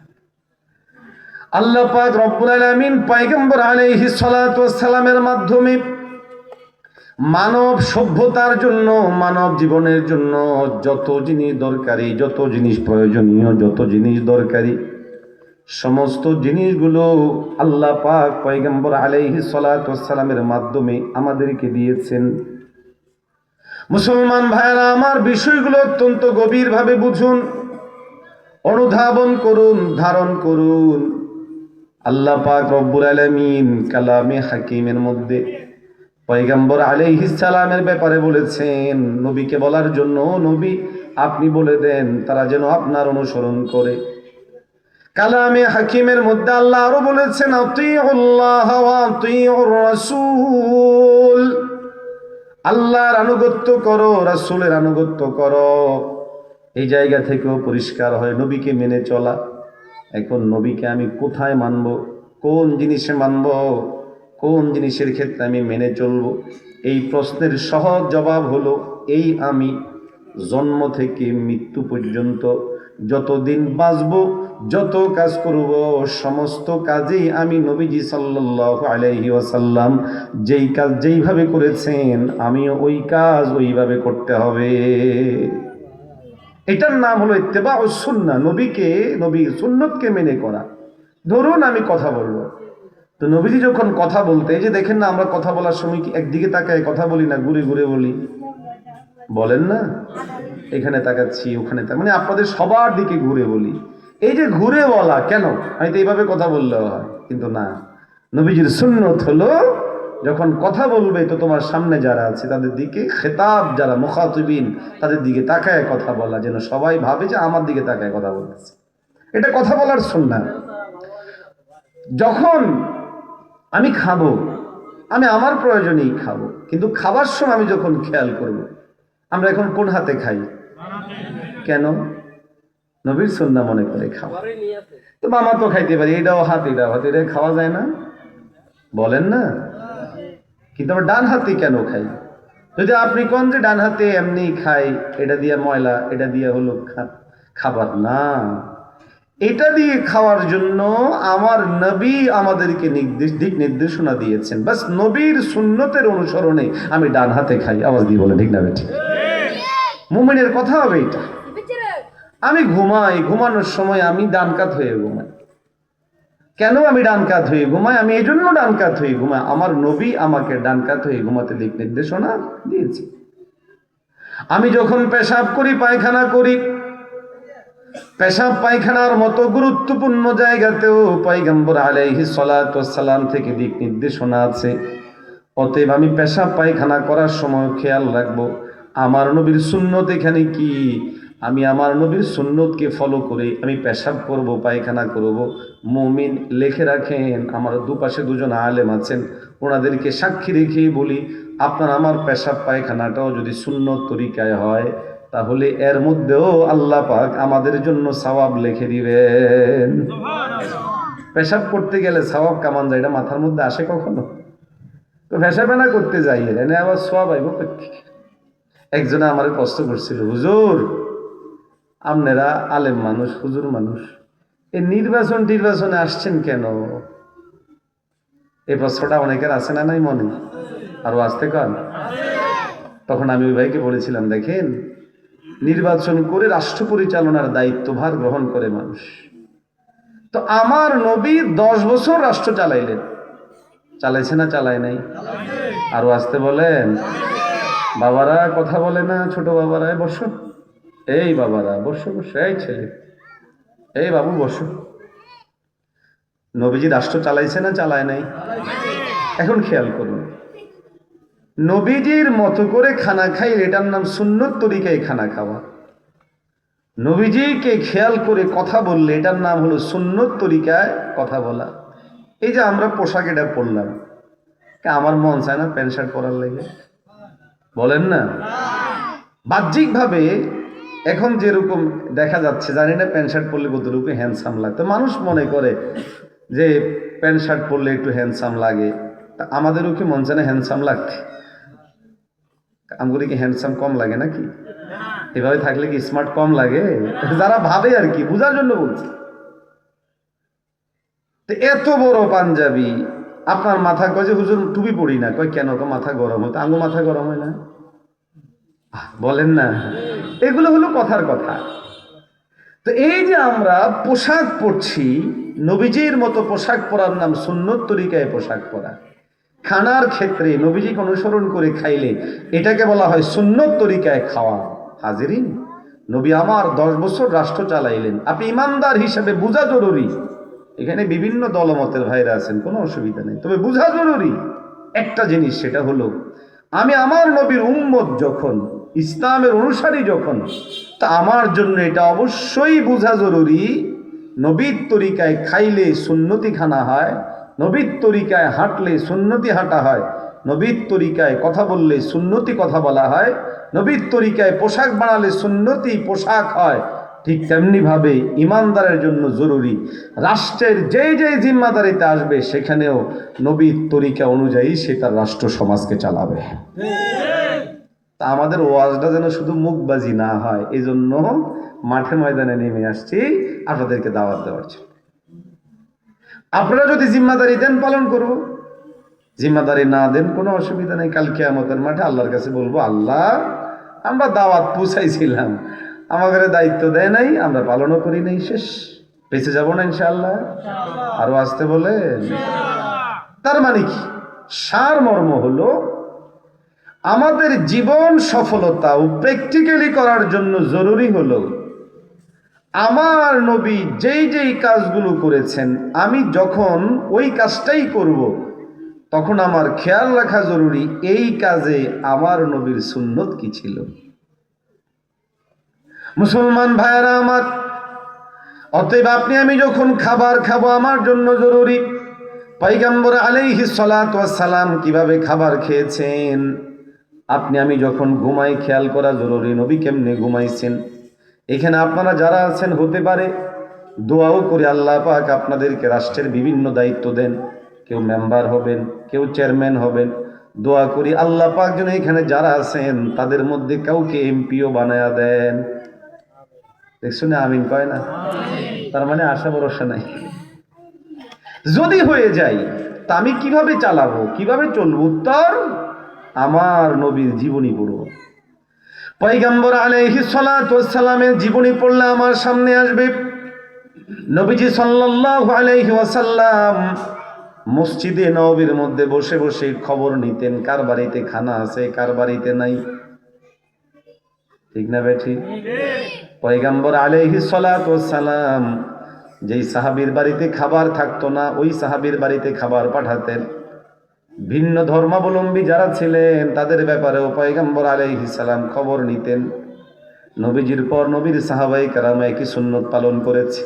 আল্লাহ পাক রব্বুল আলামিন পয়গম্বর আলাইহিস সালাতু ওয়াস সালামের মাধ্যমে মানব সভ্যতার জন্য, মানব জীবনের জন্য যত জিনিস দরকারি, যত জিনিস প্রয়োজনীয়, যত জিনিস দরকারি সমস্ত জিনিসগুলো আল্লাহ পাক পয়গম্বর আলাইহিস সালাতু ওয়াস সালামের মাধ্যমে আমাদেরকে দিয়েছেন। মুসলমান ভাইরা আমার, বিষয়গুলো অত্যন্ত গভীরভাবে বুঝুন, অনুধাবন করুন, ধারণ করুন। আল্লাহ পাক রব্বুল আলামিন কালামে হাকিমের মধ্যে পয়গম্বর আলাইহিস সালামের ব্যাপারে বলেছেন, নবীকে বলার জন্য, নবী আপনি বলে দেন তারা যেন আপনার অনুসরণ করে। কালামে হাকিমের মধ্যে আল্লাহ আরো বলেছেন আতিউল্লাহ ওয়া আতিউর রাসূল, আল্লাহর আনুগত্য করো, রাসূলের আনুগত্য করো। এই জায়গা থেকেও পরিষ্কার হয় নবীকে মেনে চলা। এখন নবীকে আমি কোথায় মানব, কোন জিনিসে মানব, কোন জিনিসের ক্ষেত্রে আমি মেনে চলব? এই প্রশ্নের সহজ জবাব হলো এই, আমি জন্ম থেকে মৃত্যু পর্যন্ত যতদিন বাঁচব, যত কাজ করব, সমস্ত কাজেই আমি নবীজি সাল্লাল্লাহু আলাইহি ওয়াসাল্লাম যেই কাজ যেইভাবে করেছেন আমিও ওই কাজ ওইভাবে করতে হবে। এটার নাম হলো ইত্তেবাউস সুন্নাহ, নবীকে, নবীর সুন্নতকে মেনে করা। ধরুন আমি কথা বলবো, তো নবীজি যখন কথা বলতে, এই যে দেখেন না আমরা কথা বলার সময় কি একদিকে তাকায় কথা বলি না, ঘুরে ঘুরে বলি, বলেন না, এখানে তাকাচ্ছি ওখানে মানে আপনাদের সবার দিকে ঘুরে বলি। এই যে ঘুরে বলা কেন? আমি তো এইভাবে কথা বললেও হয়, কিন্তু না, নবীজির সুন্নত হলো যখন কথা বলবে তো তোমার সামনে যারা আছে তাদের দিকে, খেতাব যারা মুখাতিবিন তাদের দিকে তাকায় কথা বলা, যেন সবাই ভাবে যে আমার দিকে তাকায় কথা বলতেছে। এটা কথা বলার সুন্নাত। যখন আমি খাবো, আমি আমার প্রয়োজনেই খাবো, কিন্তু খাবার সময় আমি যখন খেয়াল করব আমরা এখন কোন হাতে খাই, কেন? নবীর সুন্নাহ মনে করে খাওয়া। তো মামা তো খাইতে পারি, এটাও হাত এটাও হাত, এটা খাওয়া যায় না, বলেন না? কিন্তু আমরা ডান হাতে কেন খাই? যদি আপনি কোন যে ডান হাতে এমনি খাই, এটা দিয়ে ময়লা, এটা দিয়ে হলো খাবার না, এটা দিয়ে খাওয়ার জন্য আমার নবী আমাদেরকে দিক নির্দেশনা দিয়েছেন। বাস নবীর সুন্নতের অনুসরণে আমি ডান হাতে খাই। আওয়াজ দিয়ে বলে ঠিক না বেঠিক? মুমিনের কথা হবে এটা। আমি ঘুমাই, ঘুমানোর সময় আমি ডান কাত হয়ে ঘুমাই। কেন আমি ডান কাত হয়ে ঘুমাই? আমি এই জন্য ডান কাত হয়ে ঘুমাই, আমার নবী আমাকে ডান কাত হয়ে ঘুমাতে দিক নির্দেশনা দিয়েছে। আমি যখন পেশাব করি, পায়খানা করি, পেশাব পায়খানার মতো গুরুত্বপূর্ণ জায়গাতেও পয়গম্বর আলাইহিস সালাতু ওয়াস সালাম থেকে দিক নির্দেশনা আছে। অতএব আমি পেশাব পায়খানা করার সময় খেয়াল রাখবো আমার নবীর সুন্নত এখানে কি। আমি আমার নবীর সুন্নতকে ফলো করে আমি পেশাব করব, পায়খানা করব। মুমিন লিখে রাখেন, আমার দুপাশে দুজন আলেম আছেন, ওনাদেরকে সাক্ষী রেখেই বলি, আপনার আমার পেশাব পায়খানাটাও যদি সুন্নত তরিকায় হয় তাহলে এর মধ্যেও আল্লাহ পাক আমাদের জন্য সওয়াব লিখে দিবেন। পেশাব করতে গেলে সওয়াব কামান যায়, এটা মাথার মধ্যে আসে কখনো? তো পেশাবেনা করতে যাই এনে আবার সওয়াব আইব কোত্থেকে? একজনে আমার প্রশ্ন করছিল, হুজুর আপনারা আলেম মানুষ, হুজুর মানুষ, এই নির্বাচনে আসছেন কেন? এই প্রশ্নটা অনেকের আছে না নাই মনে? আরো আসতে কন। তখন আমি ওই ভাইকে বলেছিলাম, দেখেন, নির্বাচন করে রাষ্ট্র পরিচালনার দায়িত্বভার গ্রহণ করে মানুষ। তো আমার নবী 10 বছর রাষ্ট্র চালাইলেন, চালাইছে না চালায় নাই? আরো আসতে বলেন। বাবারা কথা বলে না, ছোট বাবারা বসো, এই বাবারা বসো বসো, এই ছেলে, এই বাবু বসো। নবীজি রাষ্ট্র চালাইছে না চালায় নাই? এখন খেয়াল করুন, নবীজির মতো করে খানা খাই, এটার নাম সুন্নত তরিকায় খানা খাওয়া। নবীজিকে খেয়াল করে কথা বললে এটার নাম হলো সুন্নত তরিকায় কথা বলা। এই যে আমরা পোশাক এটা পরলাম, আমার মন চায় না প্যান্ট শার্ট পরার লেগে? বলেন না? বাহ্যিকভাবে এখন যেরকম দেখা যাচ্ছে, জানি না প্যান্ট শার্ট পরলে কতটুকু হ্যান্ডসাম লাগে, তো মানুষ মনে করে যে প্যান্ট শার্ট পরলে একটু হ্যান্ডসাম লাগে। তা আমাদেরও কি মন চায় না হ্যান্ডসাম লাগতে? আমগুলি কি হ্যান্ডসাম কম লাগে নাকি? এভাবে থাকলে কি স্মার্ট কম লাগে? যারা ভাবে আর কি, বোঝার জন্য বলছি। তো এত বড় পাঞ্জাবি, আপনার মাথা কয় যে হুজুর টুপি পড়ি না, কয় কেন? মাথা গরম হয়। তো আঙ্গু মাথা গরম হয় না? বলেন না? এগুলো হলো কথার কথা। তো এই যে আমরা পোশাক পরছি, নবীজির মতো পোশাক পরার নাম সুন্নত তরিকায় পোশাক পরা। খানার ক্ষেত্রে নবীজিকে অনুসরণ করে খাইলে এটাকে বলা হয় সুন্নত তরিকায় খাওয়া। হাজিরিন, নবী আমার 10 বছর রাষ্ট্র চালাইলেন, আপনি ইমানদার হিসেবে বোঝা জরুরি। এখানে বিভিন্ন দলমতের ভাইরা আছেন, কোনো অসুবিধা নেই, তবে বোঝা জরুরি একটা জিনিস, সেটা হলো আমি আমার নবীর উম্মত যখন, ইসলামের অনুসারী যখন, তা আমার জন্য এটা অবশ্যই বোঝা জরুরি, নবীর তরিকায় খাইলে সুন্নতি খানা হয়, নবীর তরিকায় হাঁটলে সুন্নতি হাঁটা হয়, নবীর তরিকায় কথা বললে সুন্নতি কথা বলা হয়, নবীর তরিকায় পোশাক বানালে সুন্নতি পোশাক হয়। ঠিক তেমনি ভাবে ইমানদারের জন্য জরুরি, রাষ্ট্রের যে জিম্মাদারিতে আসবে সেখানেও নবীর তরিকা অনুযায়ী সে তার রাষ্ট্র সমাজকে চালাবে। তা আমাদের ওয়াজটা যেন শুধু মুখবাজি না হয়, এই জন্য মাঠে ময়দানে নেমে আসছি আপনাদেরকে দাওয়াত দেওয়ার জন্য। আপনারা যদি জিম্মাদারি দেন পালন করব, জিম্মাদারি না দেন কোনো অসুবিধা নেই। কাল কিয়ামতের মাঠে আল্লাহর কাছে বলবো, আল্লাহ আমরা দাওয়াত পৌঁছাইছিলাম, আমাদের দায়িত্ব দেয় নাই, আমরা পালনও করি নাই, শেষ। বেঁচে যাব না ইনশাআল্লাহ? আরো আসতে বলে। তার মানে কি? সার মর্ম হলো, আমাদের জীবন সফলতা ও প্র্যাকটিক্যালি করার জন্য জরুরি হলো আমার নবী যেই কাজগুলো করেছেন, আমি যখন ওই কাজটাই করব, তখন আমার খেয়াল রাখা জরুরি এই কাজে আমার নবীর সুন্নত কি ছিল। মুসলমান ভাইয়েরা আমার, অতএব আপনি আমি যখন খাবার খাবো, আমার জন্য জরুরি পয়গম্বর আলাইহিস সালাতু ওয়াস সালাম কিভাবে খাবার খেয়েছেন। আপনি আমি যখন ঘুমাই, খেয়াল করা জরুরি নবী কেমনে ঘুমাইছেন। এখানে আপনারা যারা আছেন, হতে পারে দোয়াও করে আল্লাহ পাক আপনাদেরকে রাষ্ট্রের বিভিন্ন দায়িত্ব দেন, কেউ মেম্বার হবেন, কেউ চেয়ারম্যান হবেন, দোয়া করি আল্লাহ পাক যেন এখানে যারা আছেন তাদের মধ্যে কাউকে এমপিও বানায়া দেন। দেখছো না, আমিন কয় না? তার মানে আশা ভরসা নাই। যদি হয়ে যায় তা আমি কিভাবে চালাবো, কিভাবে চলবো? উত্তর, আমার নবীর জীবনী পড়ব। পয়গম্বর আলাইহিস সালাতু ওয়াস সালামের জীবনী পড়লে আমার সামনে আসবে নবীজি সাল্লাল্লাহু আলাইহি ওয়াসাল্লাম মসজিদে নববীর মধ্যে বসে বসে খবর নিতেন, কার বাড়িতে খানা আছে, কার বাড়িতে নাই। ঠিক না বেঠি? পয়গম্বর আলাইহিস সালাতু ওয়াস সালাম যেই সাহাবীর বাড়িতে খাবার থাকতো না, ওই সাহাবীর বাড়িতে খাবার পাঠাতেন। ভিন্ন ধর্মাবলম্বী যারা ছিলেন তাদের ব্যাপারেও পয়গম্বর আলাইহিস সালাম খবর নিতেন। নবীজির পর নবীর সাহাবায়ে কেরাম একই সুন্নত পালন করেছে।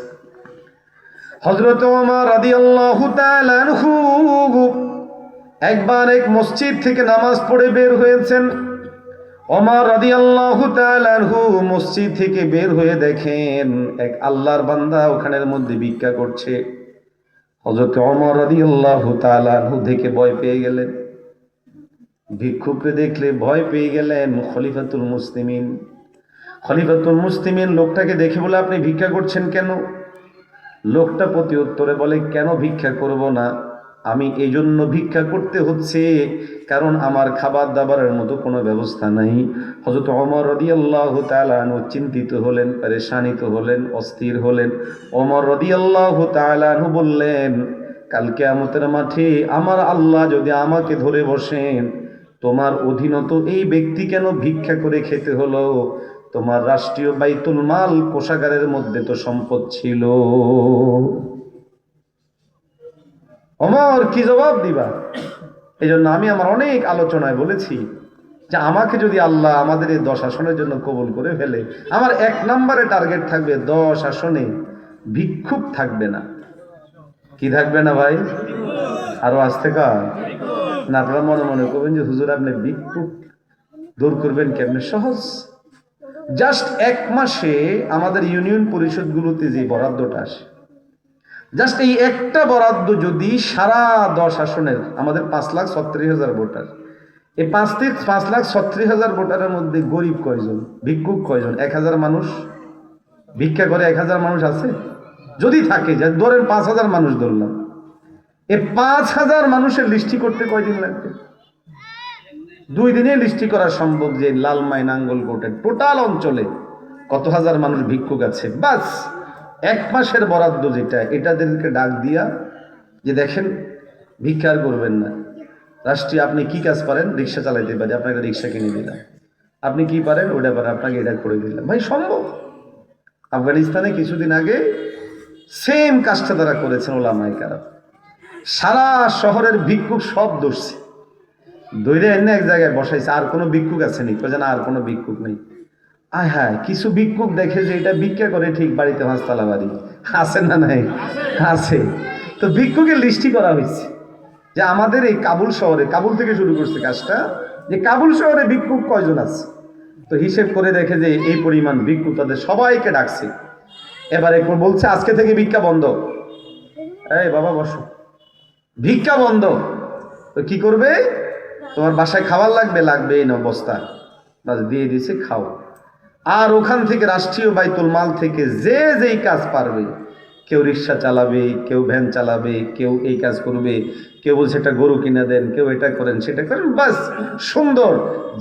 হযরত ওমর রাদিয়াল্লাহু তাআলা আনহু একবার এক মসজিদ থেকে নামাজ পড়ে বের হয়েছেন। ওমর রাদিয়াল্লাহু তাআলা আনহু মসজিদ থেকে বের হয়ে দেখেন এক আল্লাহর বান্দা ওখানের মধ্যে ভিক্ষা করছে। হযরত ওমর রাদিয়াল্লাহু তাআলা আনহু দেখে ভয় পেয়ে গেলেন, ভিক্ষুককে দেখলে ভয় পেয়ে গেলেন। খলিফাতুল মুসলিমিন লোকটাকে দেখে বলে, আপনি ভিক্ষা করছেন কেন? লোকটা প্রতি উত্তরে বলে, কেন ভিক্ষা করব না, আমি এই জন্য ভিক্ষা করতে হচ্ছে কারণ আমার খাবার দাবারের মতো কোনো ব্যবস্থা নাই। হযরত ওমর রাদিয়াল্লাহু তাআলা আনহু চিন্তিত হলেন, পেরেশানিত হলেন, অস্থির হলেন। ওমর রাদিয়াল্লাহু তাআলা আনহু বললেন, কাল কিয়ামতের মাঠে আমার আল্লাহ যদি আমাকে ধরে বসেন, তোমার অধীনত এই ব্যক্তি কেন ভিক্ষা করে খেতে হলো? তোমার রাষ্ট্রীয় বাইতুল মাল কোষাগারের মধ্যে তো সম্পদ ছিল। ওমর কি জবাব দিবা? এই জন্য আমি আমার অনেক আলোচনায় বলেছি যে আমাকে যদি আল্লাহ আমাদের এই 10 আসনের জন্য কবুল করে ফেলে, আমার 1 নম্বরে টার্গেট থাকবে 10 আসনে ভিক্ষুক থাকবে না। কি থাকবে না ভাই? আরো আসতে কার না? আপনারা মনে মনে করবেন যে হুজুর আপনি ভিক্ষুক দূর করবেন কেমনে? সহজ। জাস্ট 1 মাসে আমাদের ইউনিয়ন পরিষদগুলোতে যে বরাদ্দটা আসে, জাস্ট এই একটা বরাদ্দ যদি সারা 10 আসনের আমাদের 5,36,000 ভোটার, এই 5,36,000 ভোটারের মধ্যে গরিব কয়জন, ভিক্ষুক কয়জন? 1,000 মানুষ ভিক্ষা করে 1,000 মানুষ আছে? যদি থাকে, যা ধরেন 5,000 মানুষ ধরলাম, এই 5,000 মানুষের লিস্টি করতে কয়দিন লাগবে? 2 দিনে লিস্টি করা সম্ভব যে লালমাই নাঙ্গলকোটের টোটাল অঞ্চলে কত হাজার মানুষ ভিক্ষুক আছে। বাস 1 মাসের বরাদ্দ যেটা, এটাদেরকে ডাক দিয়া যে দেখেন ভিক্ষা আর করবেন না। রাষ্ট্রীয় আপনি কি কাজ পারেন? রিক্সা চালাইতে পারি, আপনাকে রিক্সা কিনে দিলাম। আপনি কি পারেন? ওটা পারেন, আপনাকে এটা করে দিলাম। ভাই সম্ভব। আফগানিস্তানে কিছুদিন আগে সেম কাজটা তারা করেছেন ওলামায়ে কেরাম। সারা শহরের ভিক্ষুক সব ধরছে, ধরে এনে এক জায়গায় বসাইছে। আর কোনো ভিক্ষুক আছে নি? কয়ে না, আর কোনো ভিক্ষুক নেই। আয় হ্যাঁ, কিছু ভিক্ষুক দেখে যে এটা ভিক্ষা করে ঠিক, বাড়িতে 5 তলা বাড়ি আছে না? নাই, আছে। তো ভিক্ষুকের লিস্টি করা হয়েছে যে আমাদের এই কাবুল শহরে, কাবুল থেকে শুরু করছে কাজটা, যে কাবুল শহরে ভিক্ষুক কয়জন আছে। তো হিসেব করে দেখে যে এই পরিমাণ ভিক্ষুক, তাদের সবাইকে ডাকছে। এবারে বলছে আজকে থেকে ভিক্ষা বন্ধ। এই বাবা বসো, ভিক্ষা বন্ধ। তো কি করবে? তোমার বাসায় খাবার লাগবে, লাগবে এই নাও বস্তা, বাস দিয়ে দিছে, খাও। আর ওখান থেকে রাষ্ট্রীয় বাইতুল মাল থেকে যে যেই কাজ পারবে, কেউ রিক্সা চালাবে, কেউ ভ্যান চালাবে, কেউ এই কাজ করবে, কেউ বলছে একটা গরু কিনে দেন, কেউ এটা করেন সেটা করেন। বাস সুন্দর,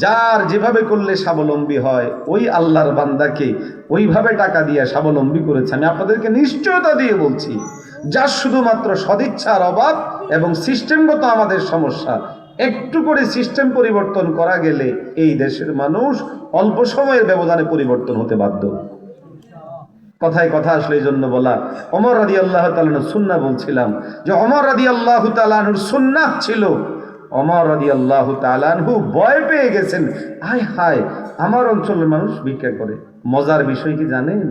যার যেভাবে করলে স্বাবলম্বী হয়, ওই আল্লাহর বান্দাকে ওইভাবে টাকা দিয়ে স্বাবলম্বী করেছে। আমি আপনাদেরকে নিশ্চয়তা দিয়ে বলছি, যার শুধুমাত্র সদিচ্ছার অভাব এবং সিস্টেমগত আমাদের সমস্যা, একটু করে সিস্টেম পরিবর্তন করা গেলে এই দেশের মানুষ অল্প সময়ের ব্যবধানে পরিবর্তন হতে বাধ্য। কথায় কথা আসলে এই জন্য বলা। ওমর রাদিয়াল্লাহু তাআলা আনহু সুন্নাহ বলছিলাম যে ওমর রাদিয়াল্লাহু তাআলা আনহুর সুন্নাহ ছিল, ওমর রাদিয়াল্লাহু তাআলা আনহু ভয় পেয়ে গেছেন, হায় হায় আমার অঞ্চলের মানুষ ভিক্ষা করে। মজার বিষয় কি জানেন?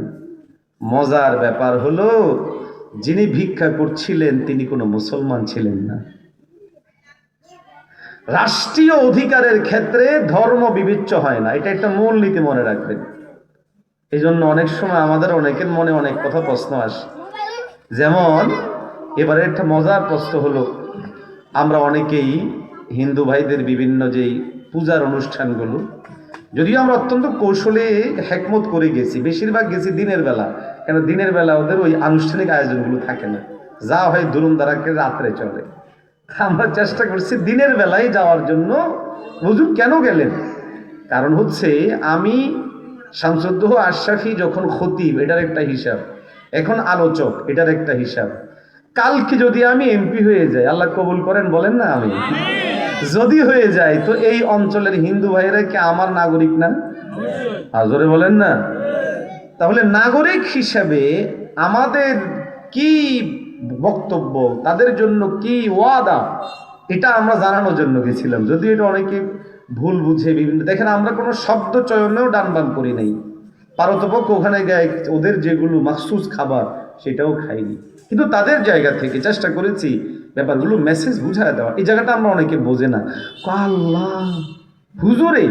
মজার ব্যাপার হলো, যিনি ভিক্ষা করছিলেন তিনি কোনো মুসলমান ছিলেন না। রাষ্ট্রীয় অধিকারের ক্ষেত্রে ধর্ম বিবেচ্য হয় না, এটা একটা মূলনীতি মনে রাখবেন। এই জন্য অনেক সময় আমাদের অনেকের মনে অনেক কথা প্রশ্ন আসে। যেমন এবারে একটা মজার প্রশ্ন হলো, আমরা অনেকেই হিন্দু ভাইদের বিভিন্ন যেই পূজার অনুষ্ঠানগুলো, যদিও আমরা অত্যন্ত কৌশলে হেকমত করে গেছি, বেশিরভাগ গেছি দিনের বেলা, কেন দিনের বেলা ওদের ওই আনুষ্ঠানিক আয়োজনগুলো থাকে না, যা হয় দুরুম দারাকে রাত্রে চলে। আমরা চেষ্টা করছি দিনের বেলায় যাওয়ার জন্য। হুজুর কেন গেলেন? কারণ হচ্ছে আমি শামসুদ্দৌহ আশরাফি যখন খতিব, এটার একটা হিসাব, এখন আলোচক, এটার একটা হিসাব। কালকে যদি আমি এমপি হয়ে যাই, আল্লাহ কবুল করেন, বলেন না আমি, যদি হয়ে যায়, তো এই অঞ্চলের হিন্দু ভাইয়েরা কি আমার নাগরিক না? আজরে বলেন না? তাহলে নাগরিক হিসাবে আমাদের কি বক্তব্য, তাদের জন্য কি ওয়াদা, এটা আমরা জানানোর জন্য গেছিলাম। যদিও এটা অনেকে ভুল বুঝে বিভিন্ন, দেখেন আমরা কোনো শব্দ চয়নেও ডান বাম করি নাই, পারতপক্ষ ওখানে গায়ে ওদের যেগুলো মাখসুস খাবার সেটাও খাইনি, কিন্তু তাদের জায়গা থেকে চেষ্টা করেছি ব্যাপারগুলো মেসেজ বুঝায় দেওয়া। এই জায়গাটা আমরা অনেকে বোঝে না। আল্লাহ হুজুরে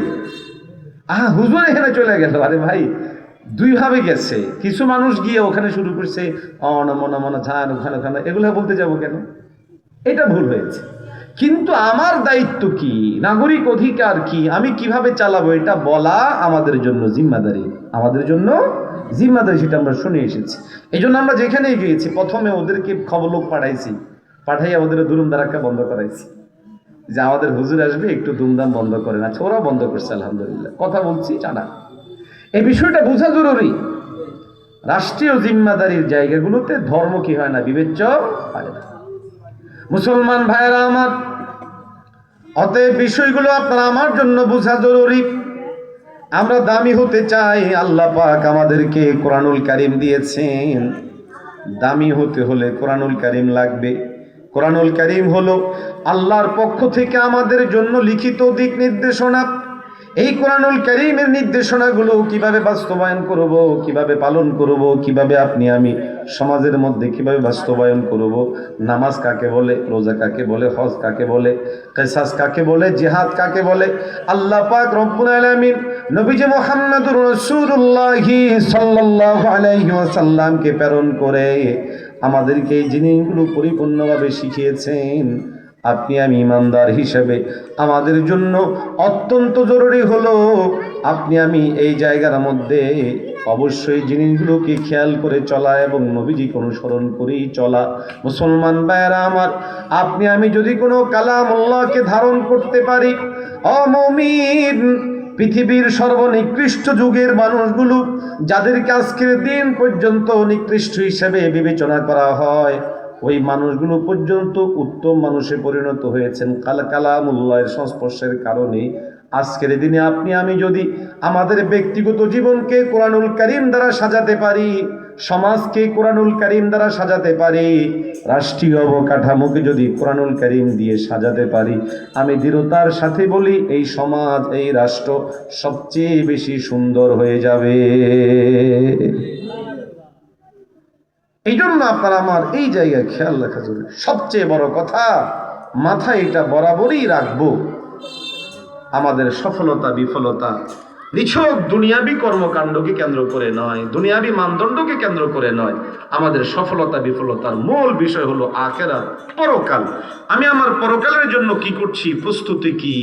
হুজুর এখানে চলে গেল। আরে ভাই, দুইভাবে গেছে। কিছু মানুষ গিয়ে ওখানে শুরু করছে মনে মনে ঝান ওখানে ওখানে, এগুলো বলতে যাব কেন? এটা ভুল হয়েছে। কিন্তু আমার দায়িত্ব কি, নাগরিক অধিকার কি, আমি কিভাবে চালাবো, এটা বলা আমাদের জন্য জিম্মাদারি, আমাদের জন্য জিম্মাদারি। সেটা আমরা শুনে এসেছি। এই জন্য আমরা যেখানেই গিয়েছি প্রথমে ওদেরকে খবর লোক পাঠাইছি, পাঠাইয়া ওদের দুরুম দারাক্কা বন্ধ করাইছি যে আমাদের হুজুর আসবে, একটু দুমদাম বন্ধ করেন। আচ্ছা, ওরাও বন্ধ করছে আলহামদুলিল্লাহ। কথা বলছি জানা, এই বিষয়টা বোঝা জরুরি। রাষ্ট্রীয় জিম্মাদারির জায়গাগুলোতে ধর্ম কি হয় না, বিবেচ্য হয় না। মুসলমান ভাইয়েরা আমার, অতএব বিষয়গুলো আপনার আমার জন্য বোঝা জরুরি। আমরা দামি হতে চাই, আল্লাহ পাক আমাদেরকে কোরআনুল কারীম দিয়েছেন। দামি হতে হলে কোরআনুল কারীম লাগবে। কোরআনুল কারীম হলো আল্লাহর পক্ষ থেকে আমাদের জন্য লিখিত দিক নির্দেশনা। এই কোরআনুল কারীমের নির্দেশনাগুলো কিভাবে বাস্তবায়ন করব, কিভাবে পালন করব, কিভাবে আপনি আমি সমাজের মধ্যে কিভাবে বাস্তবায়ন করব, নামাজ কাকে বলে, রোজা কাকে বলে, হজ কাকে বলে, কিসাস কাকে বলে, জিহাদ কাকে বলে, আল্লাহ পাক রব্বুল আলামিন নবীজি মুহাম্মদুর রাসূলুল্লাহ সাল্লাল্লাহু আলাইহি ওয়াসাল্লামকে প্রেরণ করে আমাদেরকে এই জিনিসগুলো পরিপূর্ণভাবে শিখিয়েছেন। আপনি আমি ইমানদার হিসেবে আমাদের জন্য অত্যন্ত জরুরি হলো আপনি আমি এই জায়গার মধ্যে অবশ্যই জিনিসগুলোকে খেয়াল করে চলা এবং নবীজিকে অনুসরণ করেই চলা। মুসলমান ভাইয়েরা আমার, আপনি আমি যদি কোনো কালামুল্লাহকে ধারণ করতে পারি, মুমিন পৃথিবীর সর্বনিকৃষ্ট যুগের মানুষগুলো যাদেরকে আজকের দিন পর্যন্ত নিকৃষ্ট হিসেবে বিবেচনা করা হয়, ওই মানুষগুলো পর্যন্ত উত্তম মানুষে পরিণত হয়েছেন কালামুল্লাহের সংস্পর্শের কারণে। আজকের দিনে আপনি আমি যদি আমাদের ব্যক্তিগত জীবনকে কোরআনুল কারীম দ্বারা সাজাতে পারি, সমাজকে কোরআনুল কারীম দ্বারা সাজাতে পারি, রাষ্ট্রীয় অবকাঠামোকে যদি কোরআনুল কারীম দিয়ে সাজাতে পারি, আমি দৃঢ়তার সাথে বলি এই সমাজ, এই রাষ্ট্র সবচেয়ে বেশি সুন্দর হয়ে যাবে। এই জন্য আপনার আমার এই জায়গায় খেয়াল রাখা জরুরি। সবচেয়ে বড় কথা, মাথায় এটা বরাবরই রাখবো, আমাদের সফলতা বিফলতা নিছক দুনিয়াবি কর্মকাণ্ডকে কেন্দ্র করে নয়, দুনিয়াবি মানদণ্ডকে কেন্দ্র করে নয়। আমাদের সফলতা বিফলতার মূল বিষয় হলো আখিরাত, পরকাল। আমি আমার পরকালের জন্য কি করছি, প্রস্তুতি কি।